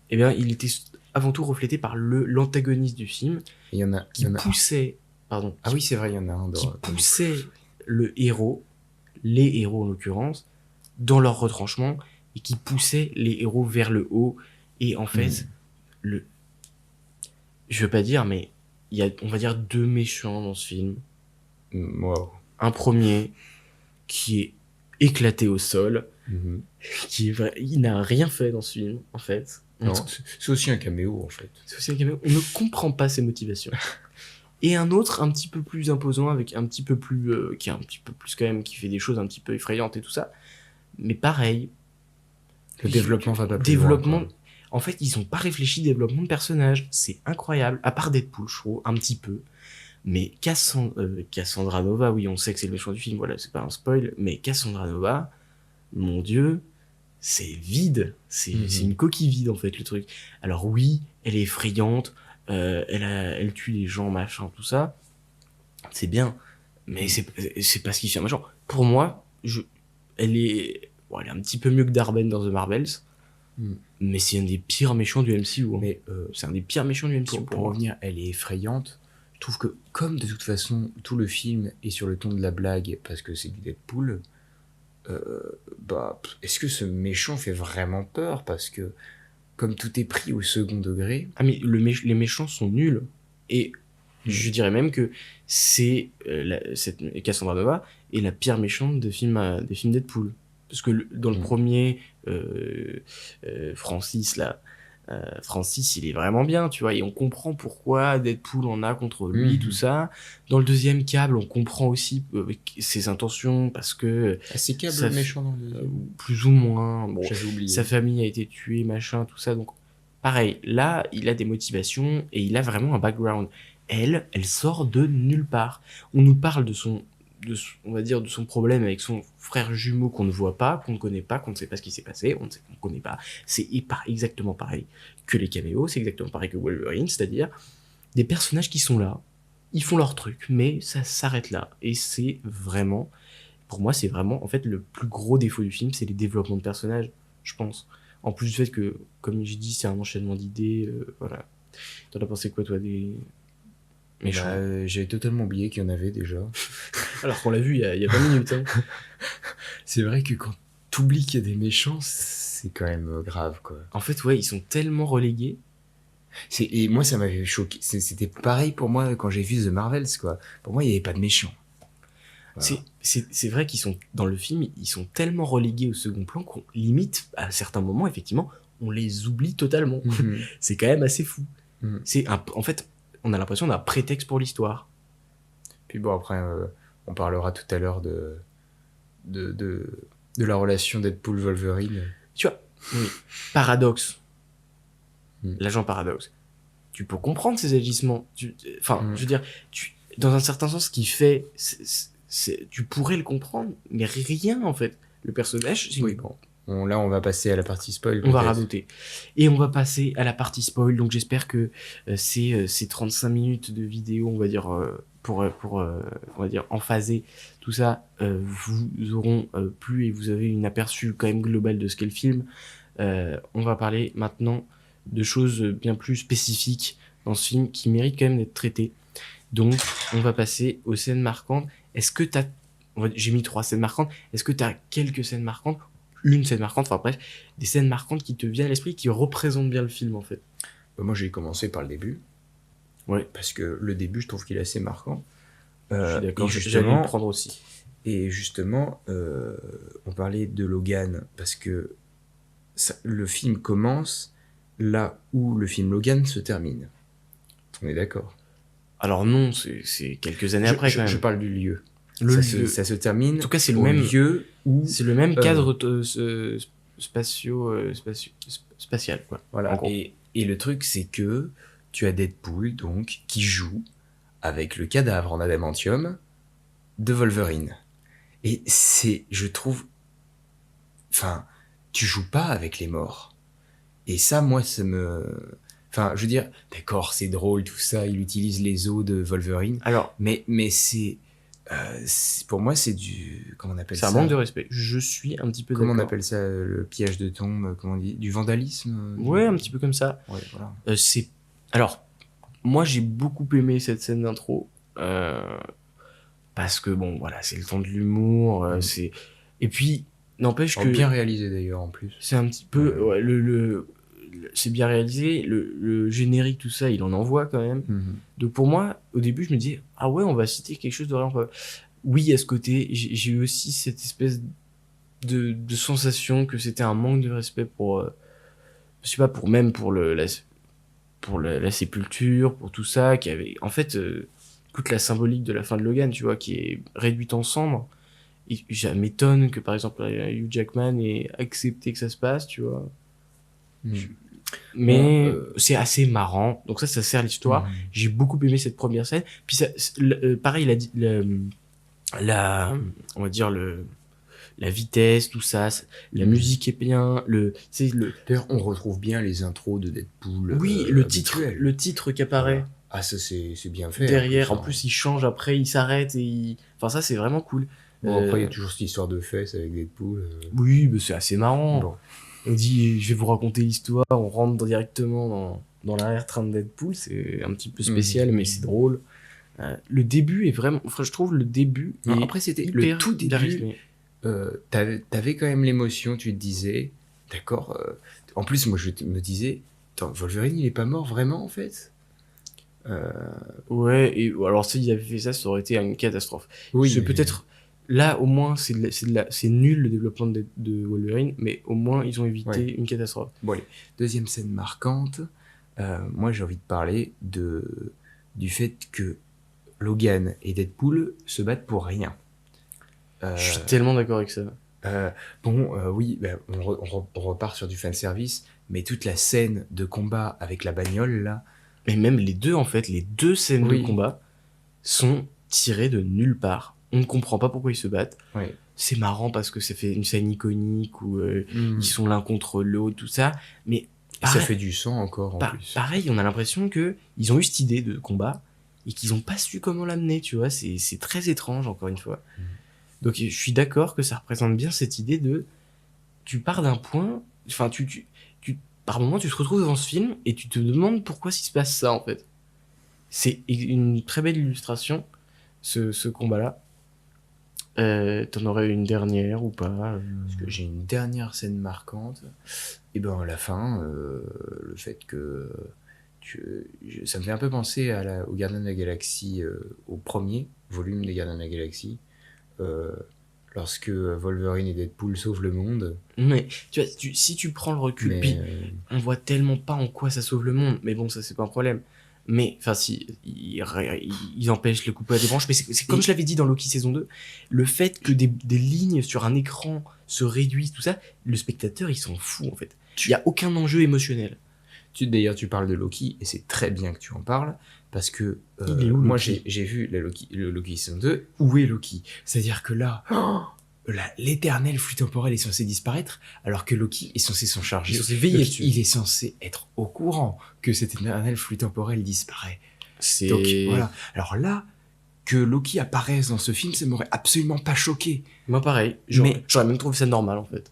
eh bien, il était avant tout reflété par l'antagoniste du film, poussait... Pardon. Ah oui, c'est vrai, il y en a un. Qui poussait les héros en l'occurrence, dans leur retranchement, et qui poussait les héros vers le haut. Et en fait, je veux pas dire, mais il y a, on va dire, 2 méchants dans ce film. Wow. Un premier qui est éclaté au sol, qui est vrai, il n'a rien fait dans ce film, en fait. Non, c'est aussi un caméo, en fait. C'est aussi un caméo. On ne comprend pas ses motivations. Et un autre un petit peu plus imposant, avec un petit peu plus qui est un petit peu plus quand même, qui fait des choses un petit peu effrayantes et tout ça. Mais pareil, le développement va pas plus loin. En fait, ils ont pas réfléchi développement de personnage. C'est incroyable. À part Deadpool, je trouve, un petit peu. Mais Cassandra Nova, oui, on sait que c'est le méchant du film, voilà, c'est pas un spoil. Mais Cassandra Nova, mon Dieu, c'est vide. C'est une coquille vide, en fait, le truc. Alors oui, elle est effrayante. Elle tue les gens, machin, tout ça. C'est bien. Mais c'est pas ce qui fait un méchant. Pour moi, elle est un petit peu mieux que Darben dans The Marvels. Mais c'est un des pires méchants du MCU. Hein. Mais c'est un des pires méchants du MCU. Pour revenir, elle est effrayante. Je trouve que, comme de toute façon, tout le film est sur le ton de la blague, parce que c'est du Deadpool, est-ce que ce méchant fait vraiment peur? Parce que, comme tout est pris au second degré... Ah, mais les méchants sont nuls. Et je dirais même que c'est cette Cassandra Nova est la pire méchante des films Deadpool. Parce que dans le premier, Francis, il est vraiment bien, tu vois, et on comprend pourquoi Deadpool en a contre lui, tout ça. Dans le deuxième, Cable, on comprend aussi ses intentions, parce que... c'est Cable le méchant dans le... plus ou moins. Bon, j'avais oublié. Sa famille a été tuée, machin, tout ça, donc... Pareil, là, il a des motivations, et il a vraiment un background. Elle sort de nulle part. On nous parle de son problème avec son frère jumeau qu'on ne voit pas, qu'on ne connaît pas, qu'on ne sait pas ce qui s'est passé, on ne connaît pas. C'est exactement pareil que les caméos, c'est exactement pareil que Wolverine, c'est-à-dire des personnages qui sont là, ils font leur truc, mais ça s'arrête là. Et c'est vraiment, pour moi, c'est vraiment, en fait, le plus gros défaut du film, c'est les développements de personnages, je pense. En plus du fait que, comme j'ai dit, c'est un enchaînement d'idées, voilà. T'en as pensé quoi, toi, des... J'ai totalement oublié qu'il y en avait déjà. Alors qu'on l'a vu il y a 20 minutes. Hein. C'est vrai que quand t'oublies qu'il y a des méchants, c'est quand même grave, quoi. En fait, ouais, ils sont tellement relégués. Et moi, ça m'avait choqué. C'était pareil pour moi quand j'ai vu The Marvels, quoi. Pour moi, il n'y avait pas de méchants. Voilà. C'est vrai qu'ils sont, dans le film, ils sont tellement relégués au second plan qu'on limite, à certains moments, effectivement, on les oublie totalement. C'est quand même assez fou. En fait, on a l'impression d'un prétexte pour l'histoire. Puis bon, après, on parlera tout à l'heure de la relation Deadpool-Wolverine. Tu vois, oui. Paradoxe. L'agent Paradoxe. Tu peux comprendre ses agissements. Je veux dire, dans un certain sens, ce qu'il fait, tu pourrais le comprendre, mais rien, en fait. Le personnage, c'est... Oui, bon. Là, on va passer à la partie spoil. On va radoter. Et on va passer à la partie spoil. Donc, j'espère que ces 35 minutes de vidéo, on va dire, pour on va dire, emphaser tout ça, vous auront plu et vous avez une aperçu quand même global de ce qu'est le film. On va parler maintenant de choses bien plus spécifiques dans ce film qui méritent quand même d'être traitées. Donc, on va passer aux scènes marquantes. Est-ce que j'ai mis 3 scènes marquantes. Est-ce que tu as quelques scènes marquantes? Une scène marquante, enfin bref, des scènes marquantes qui te viennent à l'esprit, qui représentent bien le film, en fait. Moi, j'ai commencé par le début. Ouais. Parce que le début, je trouve qu'il est assez marquant. Je suis d'accord, j'allais le prendre aussi. Et justement, on parlait de Logan, parce que le film commence là où le film Logan se termine. On est d'accord. Alors non, c'est quelques années après, quand même. Je parle du lieu. Le lieu. Ça se termine En tout cas, c'est le au même lieu où... C'est le même cadre spatial, quoi. Voilà. En gros. Et le truc, c'est que tu as Deadpool, donc, qui joue avec le cadavre en adamantium de Wolverine. Et c'est, je trouve... Enfin, tu joues pas avec les morts. Et ça, moi, ça me... Enfin, je veux dire, d'accord, c'est drôle, tout ça, il utilise les os de Wolverine, Alors, mais pour moi, c'est du... Comment on appelle c'est ça? un manque de respect. Je suis un petit peu Comment on d'accord. appelle ça? Le piège de tombe, comment on dit? Du vandalisme? Ouais, un petit peu comme ça. Ouais, voilà. Alors, moi, j'ai beaucoup aimé cette scène d'intro. Parce que, bon, voilà, c'est le temps de l'humour. C'est... Et puis, n'empêche que... Bien réalisé, d'ailleurs, en plus. C'est un petit peu... Ouais, c'est bien réalisé. Le générique, tout ça, il en envoie quand même. Donc pour moi, au début, je me disais, ah ouais, on va citer quelque chose de vraiment pas... Oui, à ce côté, j'ai eu aussi cette espèce de sensation que c'était un manque de respect pour... je sais pas, pour la sépulture, pour tout ça, qui avait... En fait, toute la symbolique de la fin de Logan, tu vois, qui est réduite en cendres. Et ça m'étonne que, par exemple, Hugh Jackman ait accepté que ça se passe, tu vois. Mais c'est assez marrant, donc ça sert l'histoire. J'ai beaucoup aimé cette première scène. Puis ça, pareil, on va dire la vitesse, tout ça, la musique est bien. D'ailleurs, on retrouve bien les intros de Deadpool. Oui, le titre qui apparaît. Voilà. Ah, ça c'est bien fait. Derrière, en plus, il change après, il s'arrête et enfin ça c'est vraiment cool. Bon, après il y a toujours cette histoire de fesses avec Deadpool. Oui, mais c'est assez marrant. Bon. On dit, je vais vous raconter l'histoire, on rentre directement dans l'arrière-train de Deadpool, c'est un petit peu spécial, mais c'est drôle. Le début est vraiment... Enfin, je trouve le début... Non, après, c'était le tout début. T'avais quand même l'émotion, tu te disais... D'accord. En plus, moi, je me disais... Attends, Wolverine, il est pas mort vraiment, en fait Ouais, et alors s'il avait fait ça, ça aurait été une catastrophe. Oui, c'est peut-être... Là, au moins, c'est nul le développement de Wolverine, mais au moins, ils ont évité une catastrophe. Bon, allez. Deuxième scène marquante. Moi, j'ai envie de parler du fait que Logan et Deadpool se battent pour rien. Je suis tellement d'accord avec ça. Oui, on repart sur du fanservice, mais toute la scène de combat avec la bagnole, là... Et même les deux scènes de combat sont tirées de nulle part. On ne comprend pas pourquoi ils se battent. Ouais. C'est marrant parce que ça fait une scène iconique où ils sont l'un contre l'autre, tout ça. Mais ça fait du sang encore en plus. Pareil, on a l'impression que ils ont eu cette idée de combat et qu'ils n'ont pas su comment l'amener, tu vois. C'est très étrange, encore une fois. Donc je suis d'accord que ça représente bien cette idée de... Tu pars d'un point... Enfin, par moment, tu te retrouves devant ce film et tu te demandes pourquoi s'il se passe ça, en fait. C'est une très belle illustration, ce combat-là. T'en aurais une dernière ou pas Parce que j'ai une dernière scène marquante. Et ben à la fin, le fait que ça me fait un peu penser au Gardien de la Galaxie, au premier volume des Gardiens de la Galaxie, lorsque Wolverine et Deadpool sauvent le monde. Mais tu vois, si tu prends le recul, puis on voit tellement pas en quoi ça sauve le monde. Mais bon, ça c'est pas un problème. Mais, enfin, si, ils empêchent le coupage des branches, mais c'est comme je l'avais dit dans Loki saison 2, le fait que des lignes sur un écran se réduisent, tout ça, le spectateur, il s'en fout, en fait. Il n'y a aucun enjeu émotionnel. D'ailleurs, tu parles de Loki, et c'est très bien que tu en parles, parce que il est où, moi, j'ai vu le Loki saison 2, où est Loki? C'est-à-dire que là... l'éternel flux temporel est censé disparaître, alors que Loki est censé s'en charger. Il est censé être au courant que cet éternel flux temporel disparaît. Donc voilà. Alors là, que Loki apparaisse dans ce film, ça m'aurait absolument pas choqué. Moi pareil. J'aurais même trouvé ça normal en fait.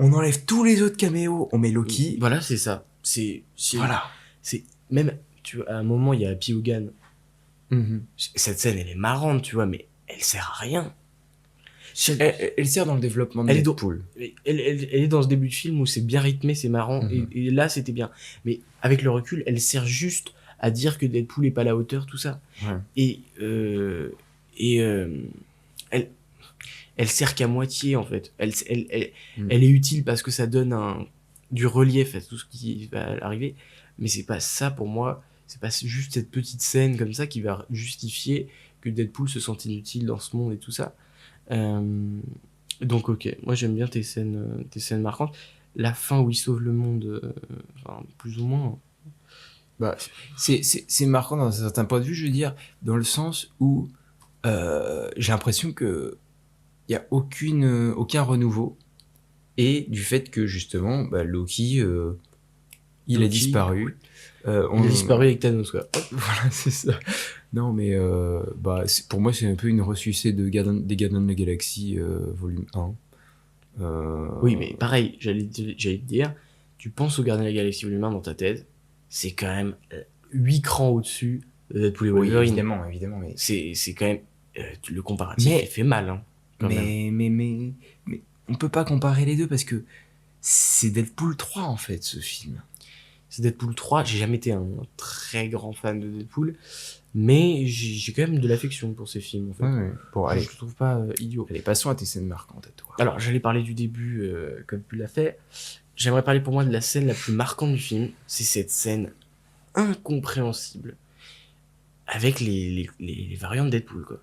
On enlève tous les autres caméos, on met Loki. Voilà, c'est ça. Voilà. C'est même, tu vois, à un moment il y a Happy Hogan. Cette scène elle est marrante, tu vois, mais elle sert à rien. Elle sert dans le développement de Deadpool. Elle est dans ce début de film où c'est bien rythmé, c'est marrant, et là c'était bien. Mais avec le recul, elle sert juste à dire que Deadpool est pas à la hauteur, tout ça. Ouais. Elle sert qu'à moitié en fait. Elle est utile parce que ça donne du relief à tout ce qui va arriver, mais c'est pas ça pour moi. C'est pas juste cette petite scène comme ça qui va justifier que Deadpool se sente inutile dans ce monde et tout ça. Donc ok, moi j'aime bien tes scènes marquantes. La fin où il sauve le monde, enfin, plus ou moins. Bah, c'est marquant dans un certain point de vue, je veux dire, dans le sens où j'ai l'impression que il y a aucun renouveau, et du fait que justement, bah, Loki, il a Loki, disparu. Il a disparu avec Thanos, quoi. Voilà, c'est ça. Non, mais bah, pour moi, c'est un peu une ressucée des Gardiens de la Galaxie volume 1. Oui, mais pareil, j'allais te dire, tu penses au Gardien de la Galaxie Volume 1 dans ta tête, c'est quand même 8 crans au-dessus de Deadpool et Oui, Wolverine. évidemment, mais C'est quand même... le comparatif, il fait mal, hein, quand même. mais on peut pas comparer les deux parce que c'est Deadpool 3 en fait, ce film. C'est Deadpool 3, j'ai jamais été un très grand fan de Deadpool, mais j'ai quand même de l'affection pour ces films, en fait. Ouais. Bon, allez, Je le trouve pas idiot. allez, passons à tes scènes marquantes à toi. Alors, j'allais parler du début, comme tu l'as fait. J'aimerais parler pour moi de la scène la plus marquante du film. C'est cette scène incompréhensible avec les variantes de Deadpool, quoi.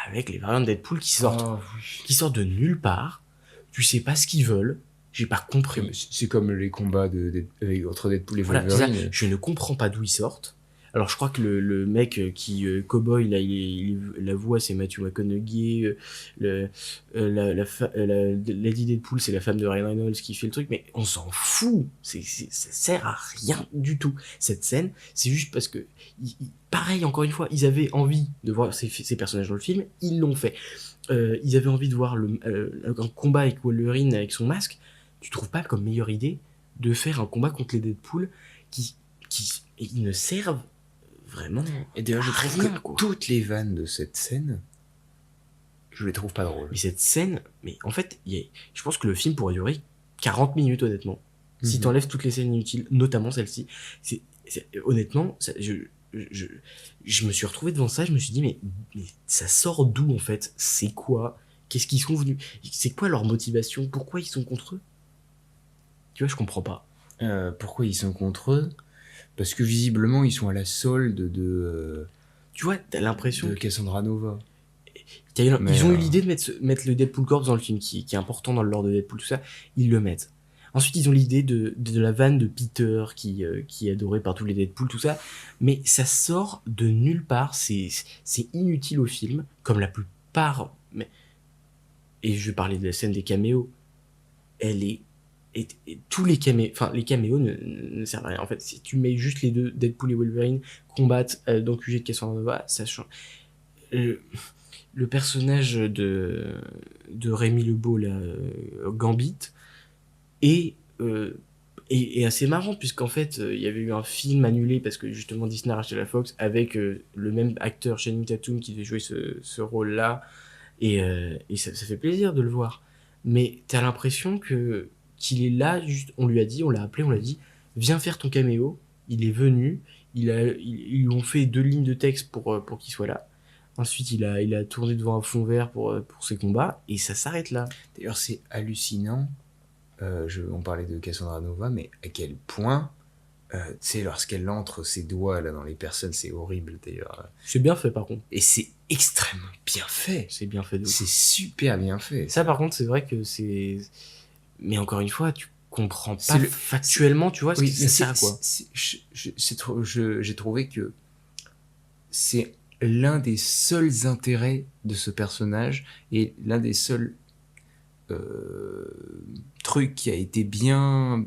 Avec les variantes de Deadpool qui sortent, qui sortent de nulle part. Tu sais pas ce qu'ils veulent. J'ai pas compris. C'est comme les combats entre Deadpool et Voilà, Wolverine. c'est ça. Je ne comprends pas d'où ils sortent. Alors, je crois que le mec qui cowboy là, la voix c'est Matthew McConaughey. Lady Deadpool c'est la femme de Ryan Reynolds qui fait le truc, mais on s'en fout. Ça sert à rien du tout. Cette scène, c'est juste parce que pareil, encore une fois, ils avaient envie de voir ces personnages dans le film, ils l'ont fait. Ils avaient envie de voir un combat avec Wolverine avec son masque. Tu trouves pas comme meilleure idée de faire un combat contre les Deadpool qui ils ne servent vraiment. Et d'ailleurs, je trouve rien, que quoi. toutes les vannes de cette scène, je les trouve pas drôles. Mais cette scène, mais en fait, je pense que le film pourrait durer 40 minutes, honnêtement. Si Mhm. t'enlèves toutes les scènes inutiles, notamment celle-ci. Honnêtement, je me suis retrouvé devant ça, je me suis dit, mais ça sort d'où, en fait? C'est quoi? Qu'est-ce qu'ils sont venus? C'est quoi leur motivation? Pourquoi ils sont contre eux? Tu vois, je comprends pas. Pourquoi ils sont contre eux? Parce que visiblement, ils sont à la solde de Tu vois, t'as l'impression Cassandra Nova. ils Mais, ont eu l'idée de mettre le Deadpool Corps dans le film, qui est important dans le lore de Deadpool, tout ça. Ils le mettent. Ensuite, ils ont l'idée de la vanne de Peter, qui est adoré par tous les Deadpool, tout ça. Mais ça sort de nulle part. C'est inutile au film, comme la plupart. Et je vais parler de la scène des caméos. Elle est... Et tous les caméos... Enfin, les caméos ne servent à rien. En fait, si tu mets juste les deux, Deadpool et Wolverine, combattent dans le QG de Cassandra Nova, ça change... Le personnage de Rémi Lebeau, là, Gambit, est assez marrant, puisqu'en fait, il y avait eu un film annulé parce que justement Disney a racheté la Fox avec le même acteur, Channing Tatum, qui devait jouer ce rôle-là, et ça fait plaisir de le voir. Mais t'as l'impression qu'il est là, juste, on lui a dit, on l'a appelé, on l'a dit, viens faire ton caméo. Il est venu, ils lui ont fait 2 lignes de texte pour qu'il soit là. Ensuite, il a tourné devant un fond vert pour ses combats, et ça s'arrête là. D'ailleurs, c'est hallucinant. On parlait de Cassandra Nova, mais à quel point, tu sais, lorsqu'elle entre ses doigts là dans les personnes, c'est horrible d'ailleurs. C'est bien fait par contre. Et c'est extrêmement bien fait. C'est bien fait de ouf. C'est super bien fait. Ça par contre, c'est vrai que c'est... Mais encore une fois, tu comprends pas C'est factuellement, tu vois, ce Oui, que ça sert à quoi. J'ai trouvé que c'est l'un des seuls intérêts de ce personnage et l'un des seuls trucs qui a été bien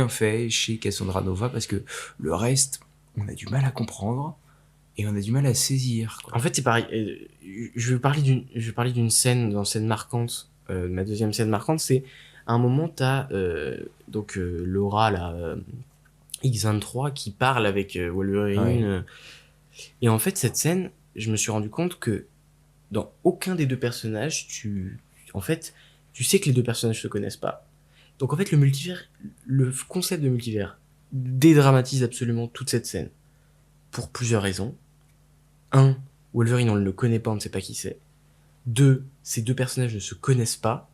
fait chez Cassandra Nova, parce que le reste, on a du mal à comprendre et on a du mal à saisir, quoi. En fait, c'est pareil. Je vais parler d'une scène, marquante. Ma deuxième scène marquante, c'est à un moment, t'as Laura, là, X23, qui parle avec Wolverine. Ouais. Et en fait, cette scène, je me suis rendu compte que dans aucun des deux personnages, tu sais que les deux personnages se connaissent pas. Donc en fait, le concept de multivers dédramatise absolument toute cette scène. Pour plusieurs raisons. 1, Wolverine, on ne le connaît pas, on ne sait pas qui c'est. 2, ces deux personnages ne se connaissent pas.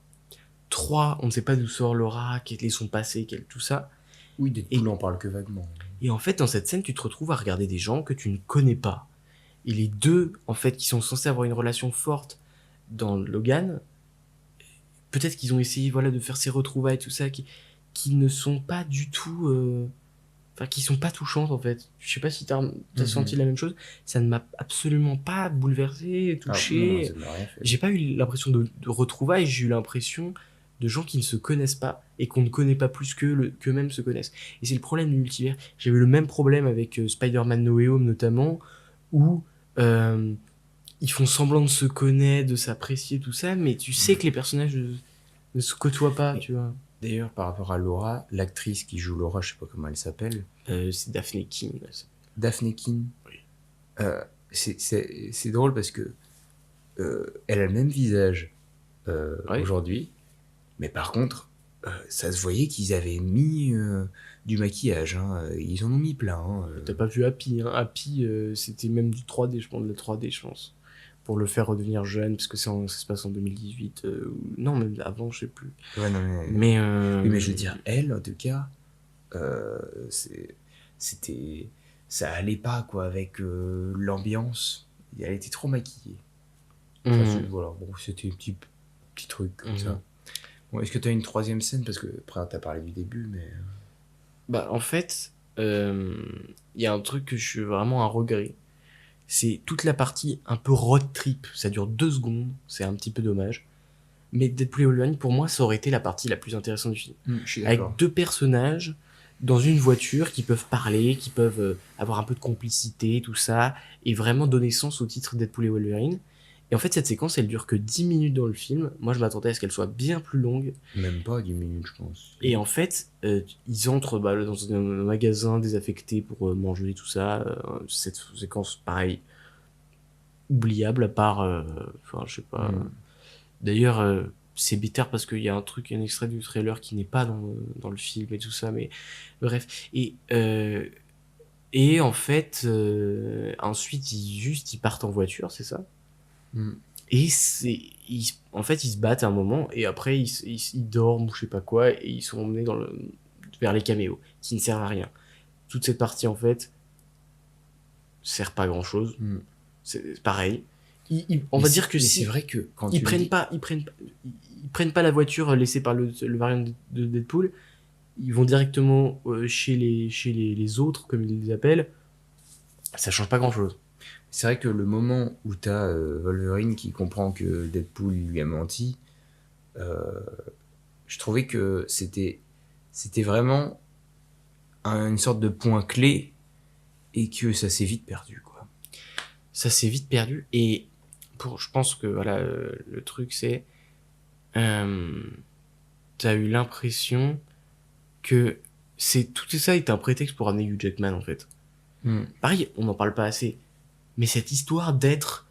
3, on ne sait pas d'où sort Laura, quel est son passé, tout ça. Oui, Deadpool en parle que vaguement. Et en fait, dans cette scène, tu te retrouves à regarder des gens que tu ne connais pas. Et les deux, en fait, qui sont censés avoir une relation forte dans Logan, peut-être qu'ils ont essayé, voilà, de faire ces retrouvailles, tout ça, qui ne sont pas du tout... Enfin, qui sont pas touchantes, en fait. Je sais pas si t'as senti la même chose. Ça ne m'a absolument pas bouleversé, Ah, non, touché. ça m'a rien fait. J'ai pas eu l'impression de retrouvailles, j'ai eu l'impression de gens qui ne se connaissent pas et qu'on ne connaît pas plus qu'eux-mêmes se connaissent. Et c'est le problème du multivers. J'ai eu le même problème avec Spider-Man No Way Home notamment, où ils font semblant de se connaître, de s'apprécier, tout ça, mais tu sais que les personnages ne se côtoient pas, tu vois. D'ailleurs, par rapport à Laura, l'actrice qui joue Laura, je sais pas comment elle s'appelle. C'est Daphne King. Daphne King. Oui. C'est drôle parce que elle a le même visage Ouais. aujourd'hui, mais par contre, ça se voyait qu'ils avaient mis du maquillage. Hein. Ils en ont mis plein. Hein. T'as pas vu Happy, hein. Happy, c'était même du 3D, je pense, de la 3D, je pense. Pour le faire redevenir jeune, parce que ça se passe en 2018. Non, même avant, je sais plus. Ouais, non, Mais, oui, mais je veux dire, elle, en tout cas, c'était... Ça allait pas, quoi, avec l'ambiance. Elle était trop maquillée. Enfin, voilà, bon, c'était un petit truc comme ça. Bon, est-ce que tu as une troisième scène? Parce que après, t'as parlé du début, mais... Bah, en fait, il y a un truc que je suis vraiment à regret. C'est toute la partie un peu road trip. Ça dure 2 secondes, c'est un petit peu dommage. Mais Deadpool et Wolverine, pour moi, ça aurait été la partie la plus intéressante du film. je suis Avec d'accord. 2 personnages dans une voiture qui peuvent parler, qui peuvent avoir un peu de complicité, tout ça, et vraiment donner sens au titre Deadpool et Wolverine. Et en fait, cette séquence, elle dure que 10 minutes dans le film. Moi, je m'attendais à ce qu'elle soit bien plus longue. Même pas 10 minutes, je pense. Et en fait, ils entrent dans un magasin désaffecté pour manger, tout ça. Cette séquence, pareil, oubliable, à part... Enfin, je sais pas... D'ailleurs, c'est bitter parce qu'il y a un extrait du trailer qui n'est pas dans le film et tout ça, mais bref. Et en fait, ensuite, ils partent en voiture, c'est ça. Et en fait, ils se battent à un moment, et après, ils dorment ou je sais pas quoi, et ils sont emmenés vers les caméos, qui ne servent à rien. Toute cette partie, en fait, sert pas à grand chose. C'est pareil. On va dire que si c'est vrai que quand ils prennent pas la voiture laissée par le variant de Deadpool, ils vont directement chez les autres, comme ils les appellent. Ça change pas grand chose. C'est vrai que le moment où t'as Wolverine qui comprend que Deadpool lui a menti, je trouvais que c'était vraiment une sorte de point clé et que ça s'est vite perdu, quoi. Ça s'est vite perdu, et je pense que voilà, le truc c'est t'as eu l'impression que tout ça est un prétexte pour amener Hugh Jackman, en fait. Pareil, on n'en parle pas assez, mais cette histoire d'être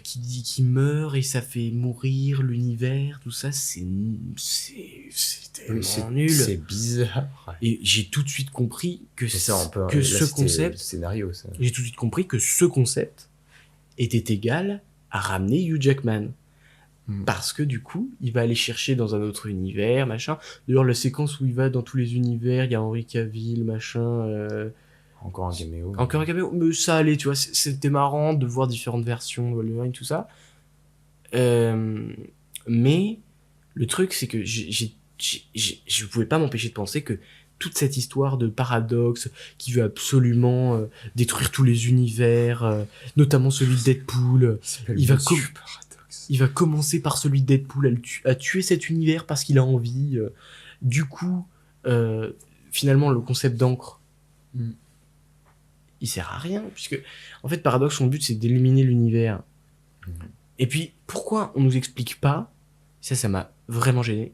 qui meurt et ça fait mourir l'univers, tout ça, c'est tellement nul. C'est bizarre. Et j'ai tout de suite compris que ça, ce concept, scénario, ça. j'ai tout de suite compris que ce concept était égal à ramener Hugh Jackman. Parce que du coup, il va aller chercher dans un autre univers, machin. D'ailleurs, la séquence où il va dans tous les univers, il y a Henry Cavill, machin. Encore un caméo. Encore un caméo, mais ça allait, tu vois. C'était marrant de voir différentes versions de Wolverine, tout ça. Mais le truc, c'est que je pouvais pas m'empêcher de penser que toute cette histoire de paradoxe qui veut absolument détruire tous les univers, notamment celui de Deadpool, il va commencer par celui de Deadpool à tuer cet univers parce qu'il a envie. Du coup, finalement, le concept d'encre, il sert à rien, puisque, en fait, Paradox, son but, c'est d'éliminer l'univers. Et puis, pourquoi on nous explique pas, ça m'a vraiment gêné,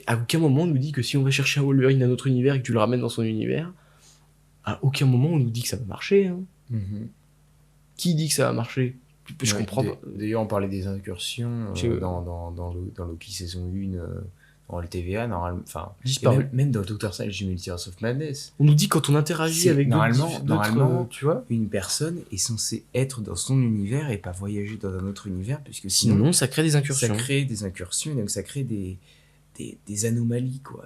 à aucun moment on nous dit que si on va chercher un Wolverine dans notre univers et que tu le ramènes dans son univers, à aucun moment on nous dit que ça va marcher. Hein. Qui dit que ça va marcher? Je comprends pas. D'ailleurs, on parlait des incursions dans Loki saison 1, dans le TVA, normalement. Enfin, même dans Doctor Strange Multiverse of Madness. On nous dit quand on interagit avec normalement, tu vois, une personne est censée être dans son univers et pas voyager dans un autre univers, puisque sinon ça crée des incursions. Ça crée des incursions, donc ça crée des des anomalies, quoi.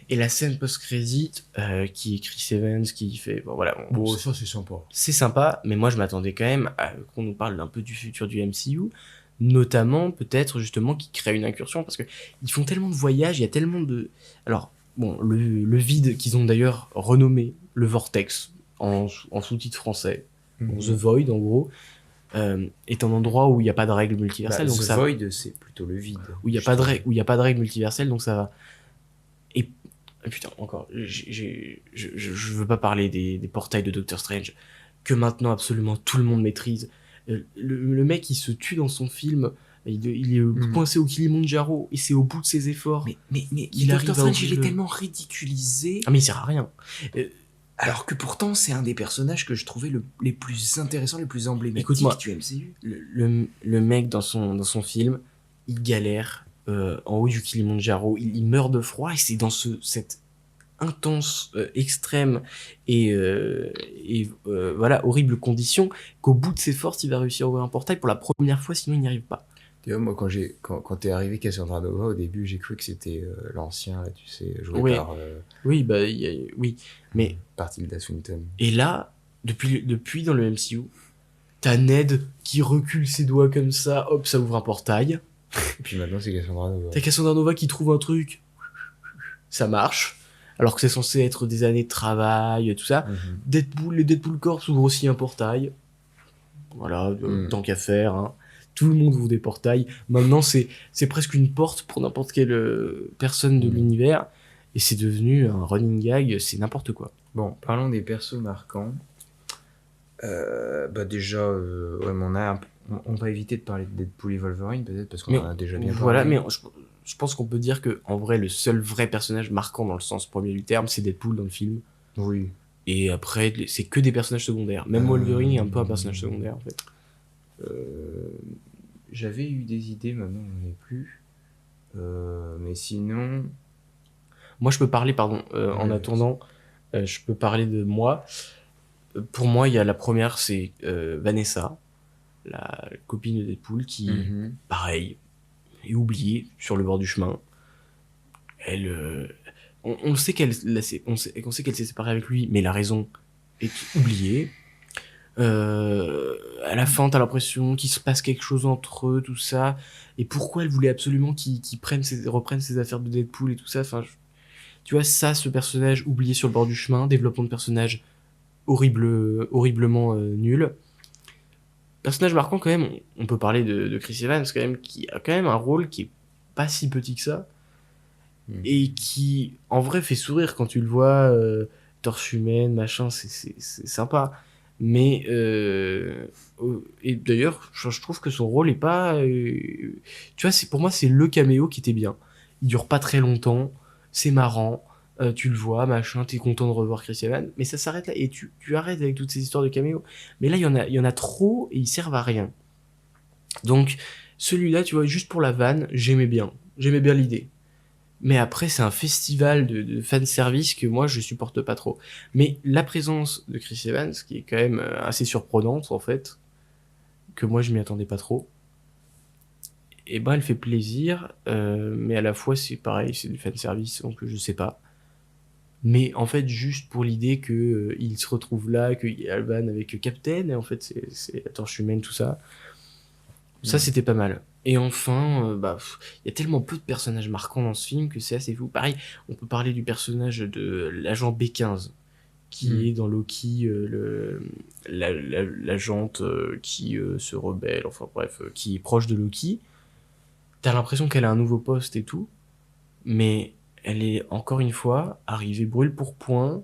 Et la scène post-crédit, qui est Chris Evans, qui fait... Bon, voilà, Bon, ça, c'est sympa. c'est sympa, mais moi je m'attendais quand même à qu'on nous parle un peu du futur du MCU, notamment peut-être justement qu'ils créent une incursion, parce que ils font tellement de voyages, il y a tellement de... Alors, bon, le vide qu'ils ont d'ailleurs renommé le Vortex en sous-titre français, bon, The Void en gros, est un endroit où il n'y a pas de règles multiverselles, donc The ça Void, c'est plutôt le vide. où il n'y a pas de règles, où il y a pas de règles multiverselles, donc ça va. Et putain, encore, je veux pas parler des portails de Doctor Strange que maintenant absolument tout le monde maîtrise. Le mec, il se tue dans son film, il est coincé au Kilimandjaro et c'est au bout de ses efforts. Mais Il arrive Doctor à Strange, il ouvrir est le- tellement ridiculisé. Ah mais il sert à rien. Alors que pourtant, c'est un des personnages que je trouvais les plus intéressants, les plus emblématiques Écoute-moi. du MCU. Le mec dans son film, il galère en haut du Kilimandjaro, il meurt de froid et c'est dans cette intense, extrême et voilà, horrible condition qu'au bout de ses forces, il va réussir à ouvrir un portail pour la première fois, sinon il n'y arrive pas. D'ailleurs, moi, quand t'es arrivé Cassandra Nova, au début, j'ai cru que c'était l'ancien, là, tu sais, joué Ouais. par Oui, bah, oui. Mais, par Tilda Swinton. et là, depuis dans le MCU, t'as Ned qui recule ses doigts comme ça, hop, ça ouvre un portail. Et puis maintenant, c'est Cassandra Nova. T'as Cassandra Nova qui trouve un truc, ça marche. Alors que c'est censé être des années de travail, tout ça. Les Deadpool Corps ouvrent aussi un portail. Voilà, tant qu'à faire, hein. Tout le monde ouvre des portails. Maintenant, c'est presque une porte pour n'importe quelle personne de l'univers. Et c'est devenu un running gag, c'est n'importe quoi. Bon, parlons des persos marquants. Bah déjà, ouais, on va éviter de parler de Deadpool et Wolverine, peut-être, parce qu'on Mais en a déjà bien parlé. voilà, mais je pense qu'on peut dire que en vrai, le seul vrai personnage marquant dans le sens premier du terme, c'est Deadpool dans le film. Oui. Et après, c'est que des personnages secondaires. Même Wolverine est un peu un personnage secondaire, en fait. J'avais eu des idées, maintenant j'en ai plus. Mais sinon... Moi, je peux parler, pardon, en attendant, je peux parler de moi. Pour moi, il y a la première, c'est Vanessa, la copine de Deadpool, qui, pareil, est oubliée sur le bord du chemin. Elle, on sait qu'elle s'est séparée avec lui, mais la raison est oubliée. À la fin, t'as l'impression qu'il se passe quelque chose entre eux, tout ça. Et pourquoi elle voulait absolument qu'ils reprennent ses affaires de Deadpool et tout ça. Enfin, tu vois, ça, ce personnage oublié sur le bord du chemin, développement de personnage horriblement nul. Personnage marquant quand même, on peut parler de Chris Evans quand même, qui a quand même un rôle qui est pas si petit que ça. Et qui, en vrai, fait sourire quand tu le vois, torche humaine, machin, c'est sympa. Mais, et d'ailleurs, je trouve que son rôle est pas... tu vois, pour moi, c'est le caméo qui était bien. Il dure pas très longtemps, c'est marrant, tu le vois, machin, t'es content de revoir Chris Evans, mais ça s'arrête là, et tu arrêtes avec toutes ces histoires de caméo. Mais là, il y en a trop, et ils servent à rien. Donc, celui-là, tu vois, juste pour la vanne, j'aimais bien l'idée. Mais après, c'est un festival de fanservice que moi, je supporte pas trop. Mais la présence de Chris Evans, qui est quand même assez surprenante, en fait, que moi, je m'y attendais pas trop, et ben, elle fait plaisir, mais à la fois, c'est pareil, c'est du fanservice, donc je sais pas. Mais en fait, juste pour l'idée que il se retrouve là, qu'il y a Alban avec Captain, et en fait, c'est la torche humaine, tout ça. Ça, c'était pas mal. Et enfin, il y a tellement peu de personnages marquants dans ce film que c'est assez fou. Pareil, on peut parler du personnage de l'agent B15, qui est dans Loki, l'agente qui se rebelle, enfin bref, qui est proche de Loki. T'as l'impression qu'elle a un nouveau poste et tout, mais elle est, encore une fois, arrivée brûle pour point.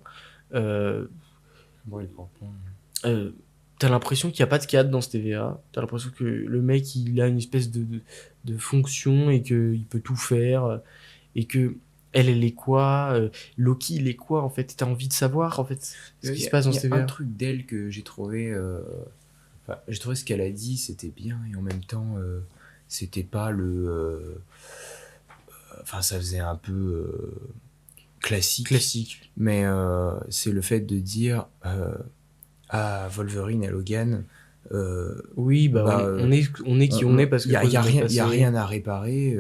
T'as l'impression qu'il n'y a pas de cadre dans ce TVA. T'as l'impression que le mec, il a une espèce de fonction et qu'il peut tout faire. Et que elle est quoi, Loki, il est quoi, en fait. T'as envie de savoir, en fait, ce qui se passe dans ce Il y a TVA. un truc d'elle que j'ai trouvé... Enfin, j'ai trouvé ce qu'elle a dit, c'était bien, et en même temps, c'était pas le... Enfin, ça faisait un peu classique. Mais c'est le fait de dire... à Wolverine et Logan. Oui, on est qui on est parce que il y a rien à réparer.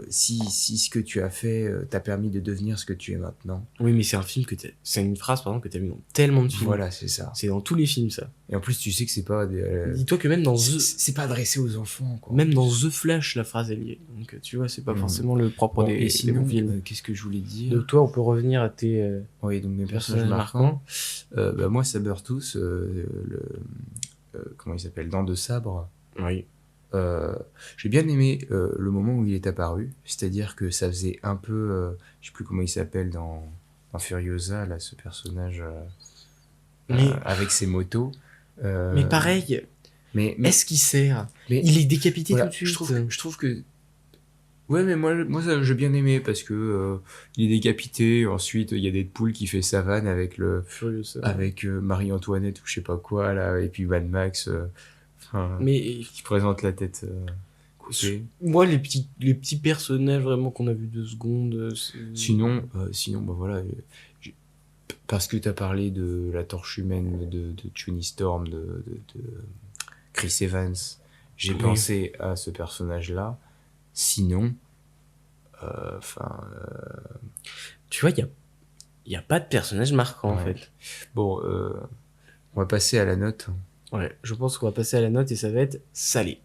si ce que tu as fait t'a permis de devenir ce que tu es maintenant. Oui, mais c'est un film c'est une phrase, par exemple, que t'as vu dans tellement de films. Voilà, c'est ça. C'est dans tous les films, ça. Et en plus, tu sais que c'est pas Dis-toi que même dans c'est pas adressé aux enfants, quoi. même dans The Flash, la phrase est liée. Donc, tu vois, c'est pas forcément le propre Bon, des et sinon, bons films. qu'est-ce que je voulais dire? Donc, toi, on peut revenir à tes Oui, donc mes personnages personnages marquants. marquants. Bah, moi, Sabertooth, comment il s'appelle? Dents de sabre. Oui. J'ai bien aimé le moment où il est apparu, c'est-à-dire que ça faisait un peu, je sais plus comment il s'appelle dans Furiosa, là, ce personnage Mais, avec ses motos. mais pareil, mais est-ce qu'il sert? mais Il est décapité voilà, tout de suite. je trouve que ouais, mais moi ça, j'ai bien aimé parce que il est décapité. Ensuite, il y a Deadpool qui fait sa vanne Furious. avec Marie-Antoinette ou je sais pas quoi là, et puis Mad Max. Mais Qui présente la tête coupée. moi, les petits personnages vraiment qu'on a vu 2 secondes. Sinon, bah voilà, parce que t'as parlé de la torche humaine de Tony Storm, de Chris Evans, j'ai Oui. pensé à ce personnage-là. Sinon, Tu vois, il y a pas de personnage marquant, en Ouais. fait. bon, on va passer à la note. Ouais, je pense qu'on va passer à la note et ça va être salé.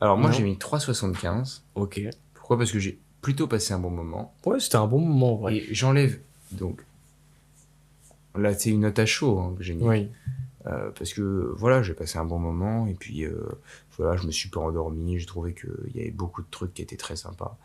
Alors moi Non. j'ai mis 3,75. Ok. Pourquoi? Parce que j'ai plutôt passé un bon moment. Ouais, c'était un bon moment, en vrai. Et j'enlève donc. Là, c'est une note à chaud hein, que j'ai mis. Oui. Parce que voilà, j'ai passé un bon moment et puis voilà, je me suis pas endormi. J'ai trouvé qu'il y avait beaucoup de trucs qui étaient très sympas.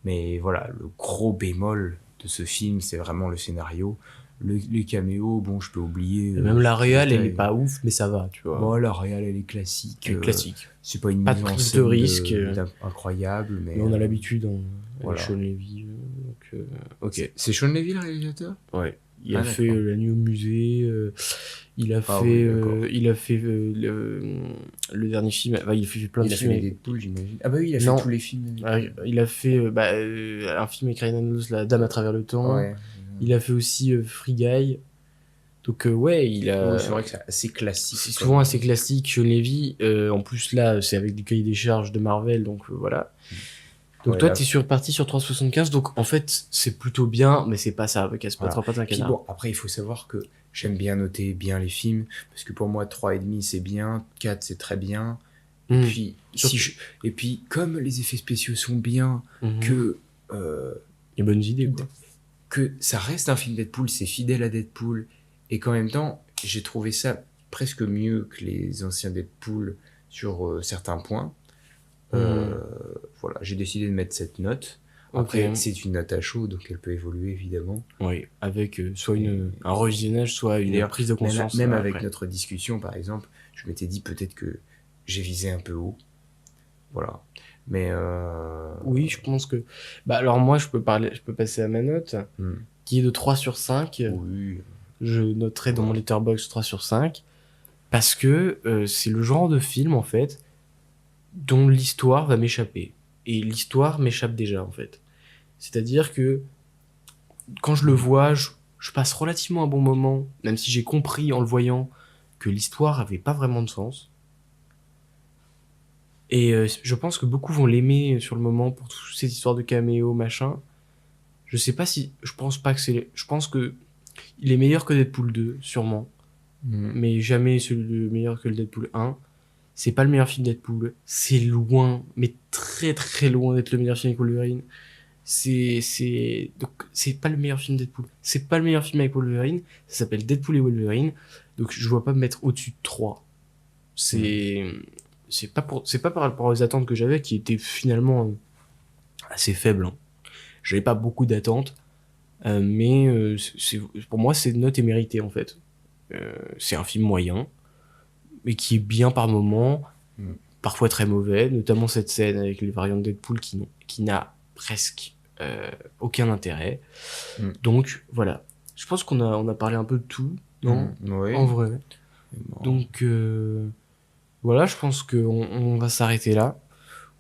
Mais voilà, le gros bémol de ce film, c'est vraiment le scénario. Les caméos, bon, je peux oublier. Et même la réal, elle détail. est pas ouf, mais ça va, tu vois. Bon, la réal, elle est classique. Elle est classique. C'est pas une Pas de mise en prise de scène risque. incroyable, mais Mais on a l'habitude, voilà. Sean Levy. Donc, ok. C'est Sean Levy le réalisateur? Ouais. Il Ah, a fait d'accord. La nuit au musée. Il a Ah fait, oui, d'accord. le dernier film. Bah, il a fait plein Il de a fait films. les Deadpool, j'imagine. Ah bah oui, il a Non. fait tous les films. Il a fait un film avec Ryan Reynolds, La Dame à travers le temps. Ouais. Il a fait aussi Free Guy. Donc ouais, il a. Ouais, c'est vrai que c'est assez classique. C'est quoi. souvent assez classique, Sean Levy. En plus là, c'est avec du cahier des charges de Marvel, donc voilà. Donc Ouais, toi, là- t'es parti sur 3,75, donc en fait, c'est plutôt bien, mais c'est pas ça, casse pas Voilà. trop pas un Puis canard. bon, après, il faut savoir que j'aime bien noter bien les films, parce que pour moi, 3,5 c'est bien, 4 c'est très bien. Mm. Puis, et puis, comme les effets spéciaux sont bien, Mhm. que, Il y a bonnes idées, quoi. que ça reste un film Deadpool, c'est fidèle à Deadpool, et qu'en même temps, j'ai trouvé ça presque mieux que les anciens Deadpool sur certains points. Voilà, j'ai décidé de mettre cette note. Après, Ok. c'est une note à chaud, donc elle peut évoluer évidemment. Oui, avec soit un revisionnage, soit une D'ailleurs, prise de conscience. Même après. avec notre discussion, par exemple, je m'étais dit peut-être que j'ai visé un peu haut. Voilà. Mais. Oui, je pense que. Bah alors moi, je peux passer à ma note, qui est de 3 sur 5. Oui. Je noterai dans mon letterbox 3 sur 5. Parce que c'est le genre de film, en fait, dont l'histoire va m'échapper. Et l'histoire m'échappe déjà, en fait. C'est-à-dire que quand je le vois, je passe relativement un bon moment, même si j'ai compris en le voyant que l'histoire avait pas vraiment de sens. Et je pense que beaucoup vont l'aimer sur le moment pour toutes ces histoires de caméo, machin. Je sais pas si... Je pense pas que c'est... Je pense que il est meilleur que Deadpool 2, sûrement. Mais jamais meilleur que le Deadpool 1. C'est pas le meilleur film Deadpool. C'est loin, mais très très loin d'être le meilleur film avec Wolverine. Donc, c'est pas le meilleur film Deadpool. C'est pas le meilleur film avec Wolverine. Ça s'appelle Deadpool et Wolverine. Donc, je vois pas me mettre au-dessus de 3. C'est pas par rapport aux attentes que j'avais, qui étaient finalement assez faibles. Hein. J'avais pas beaucoup d'attentes. Mais pour moi, cette note est méritée, en fait. C'est un film moyen, mais qui est bien par moments, parfois très mauvais, notamment cette scène avec les variantes de Deadpool qui n'a presque aucun intérêt. Donc voilà, je pense qu'on a parlé un peu de tout, non? Oui. En vrai. Bon. Donc voilà, je pense qu'on va s'arrêter là.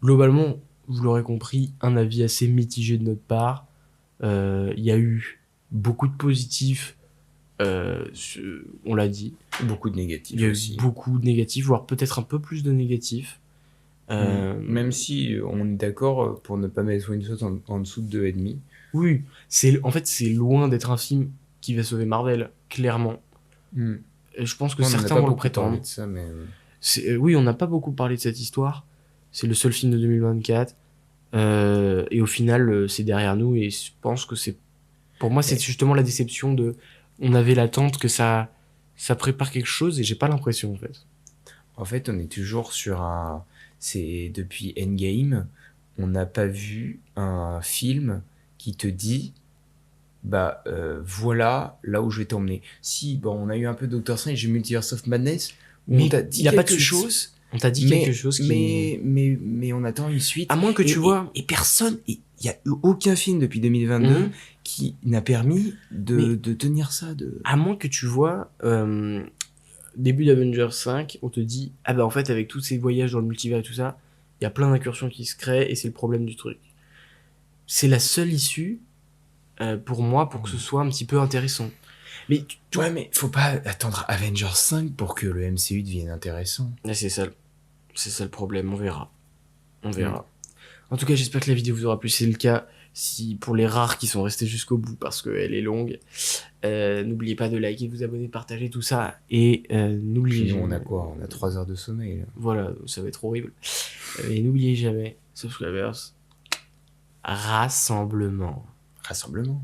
Globalement, vous l'aurez compris, un avis assez mitigé de notre part. Il y a eu beaucoup de positifs, on l'a dit. Beaucoup de négatifs Il y a aussi. eu beaucoup de négatifs, voire peut-être un peu plus de négatifs. Même si on est d'accord pour ne pas mettre Winslow en dessous de 2,5. Oui, en fait, c'est loin d'être un film qui va sauver Marvel, clairement. Et je pense que On n'a certains pas vont le beaucoup parlé prétendre. de ça, mais... Oui, on n'a pas beaucoup parlé de cette histoire. C'est le seul film de 2024. Et au final, c'est derrière nous. Et je pense que pour moi, c'est justement la déception de. On avait l'attente que ça prépare quelque chose et j'ai pas l'impression en fait. En fait, on est toujours sur un... C'est depuis Endgame, on n'a pas vu un film qui te dit, bah voilà là où je vais t'emmener. Si, bon, on a eu un peu Doctor Strange et Multiverse of Madness, où Mais on t'a dit il y a pas de quelque suite. chose, On t'a dit quelque chose qui. mais on attend une suite. À moins que tu vois. Et personne, il y a eu aucun film depuis 2022 Mhm. qui n'a permis de tenir ça. À moins que tu vois. Début d'Avengers 5, on te dit ah bah en fait avec tous ces voyages dans le multivers et tout ça, il y a plein d'incursions qui se créent et c'est le problème du truc. C'est la seule issue pour moi pour que ce soit un petit peu intéressant. Mais Ouais, mais faut pas attendre Avengers 5 pour que le MCU devienne intéressant. là, c'est ça le problème, on verra. On verra. En tout cas, j'espère que la vidéo vous aura plu. C'est le cas si pour les rares qui sont restés jusqu'au bout parce qu'elle est longue. N'oubliez pas de liker, de vous abonner, de partager tout ça. Et n'oubliez Sinon, jamais. on a quoi? On a 3 heures de sommeil. Là. Voilà, ça va être horrible. Et n'oubliez jamais, subscribers, rassemblement. Rassemblement.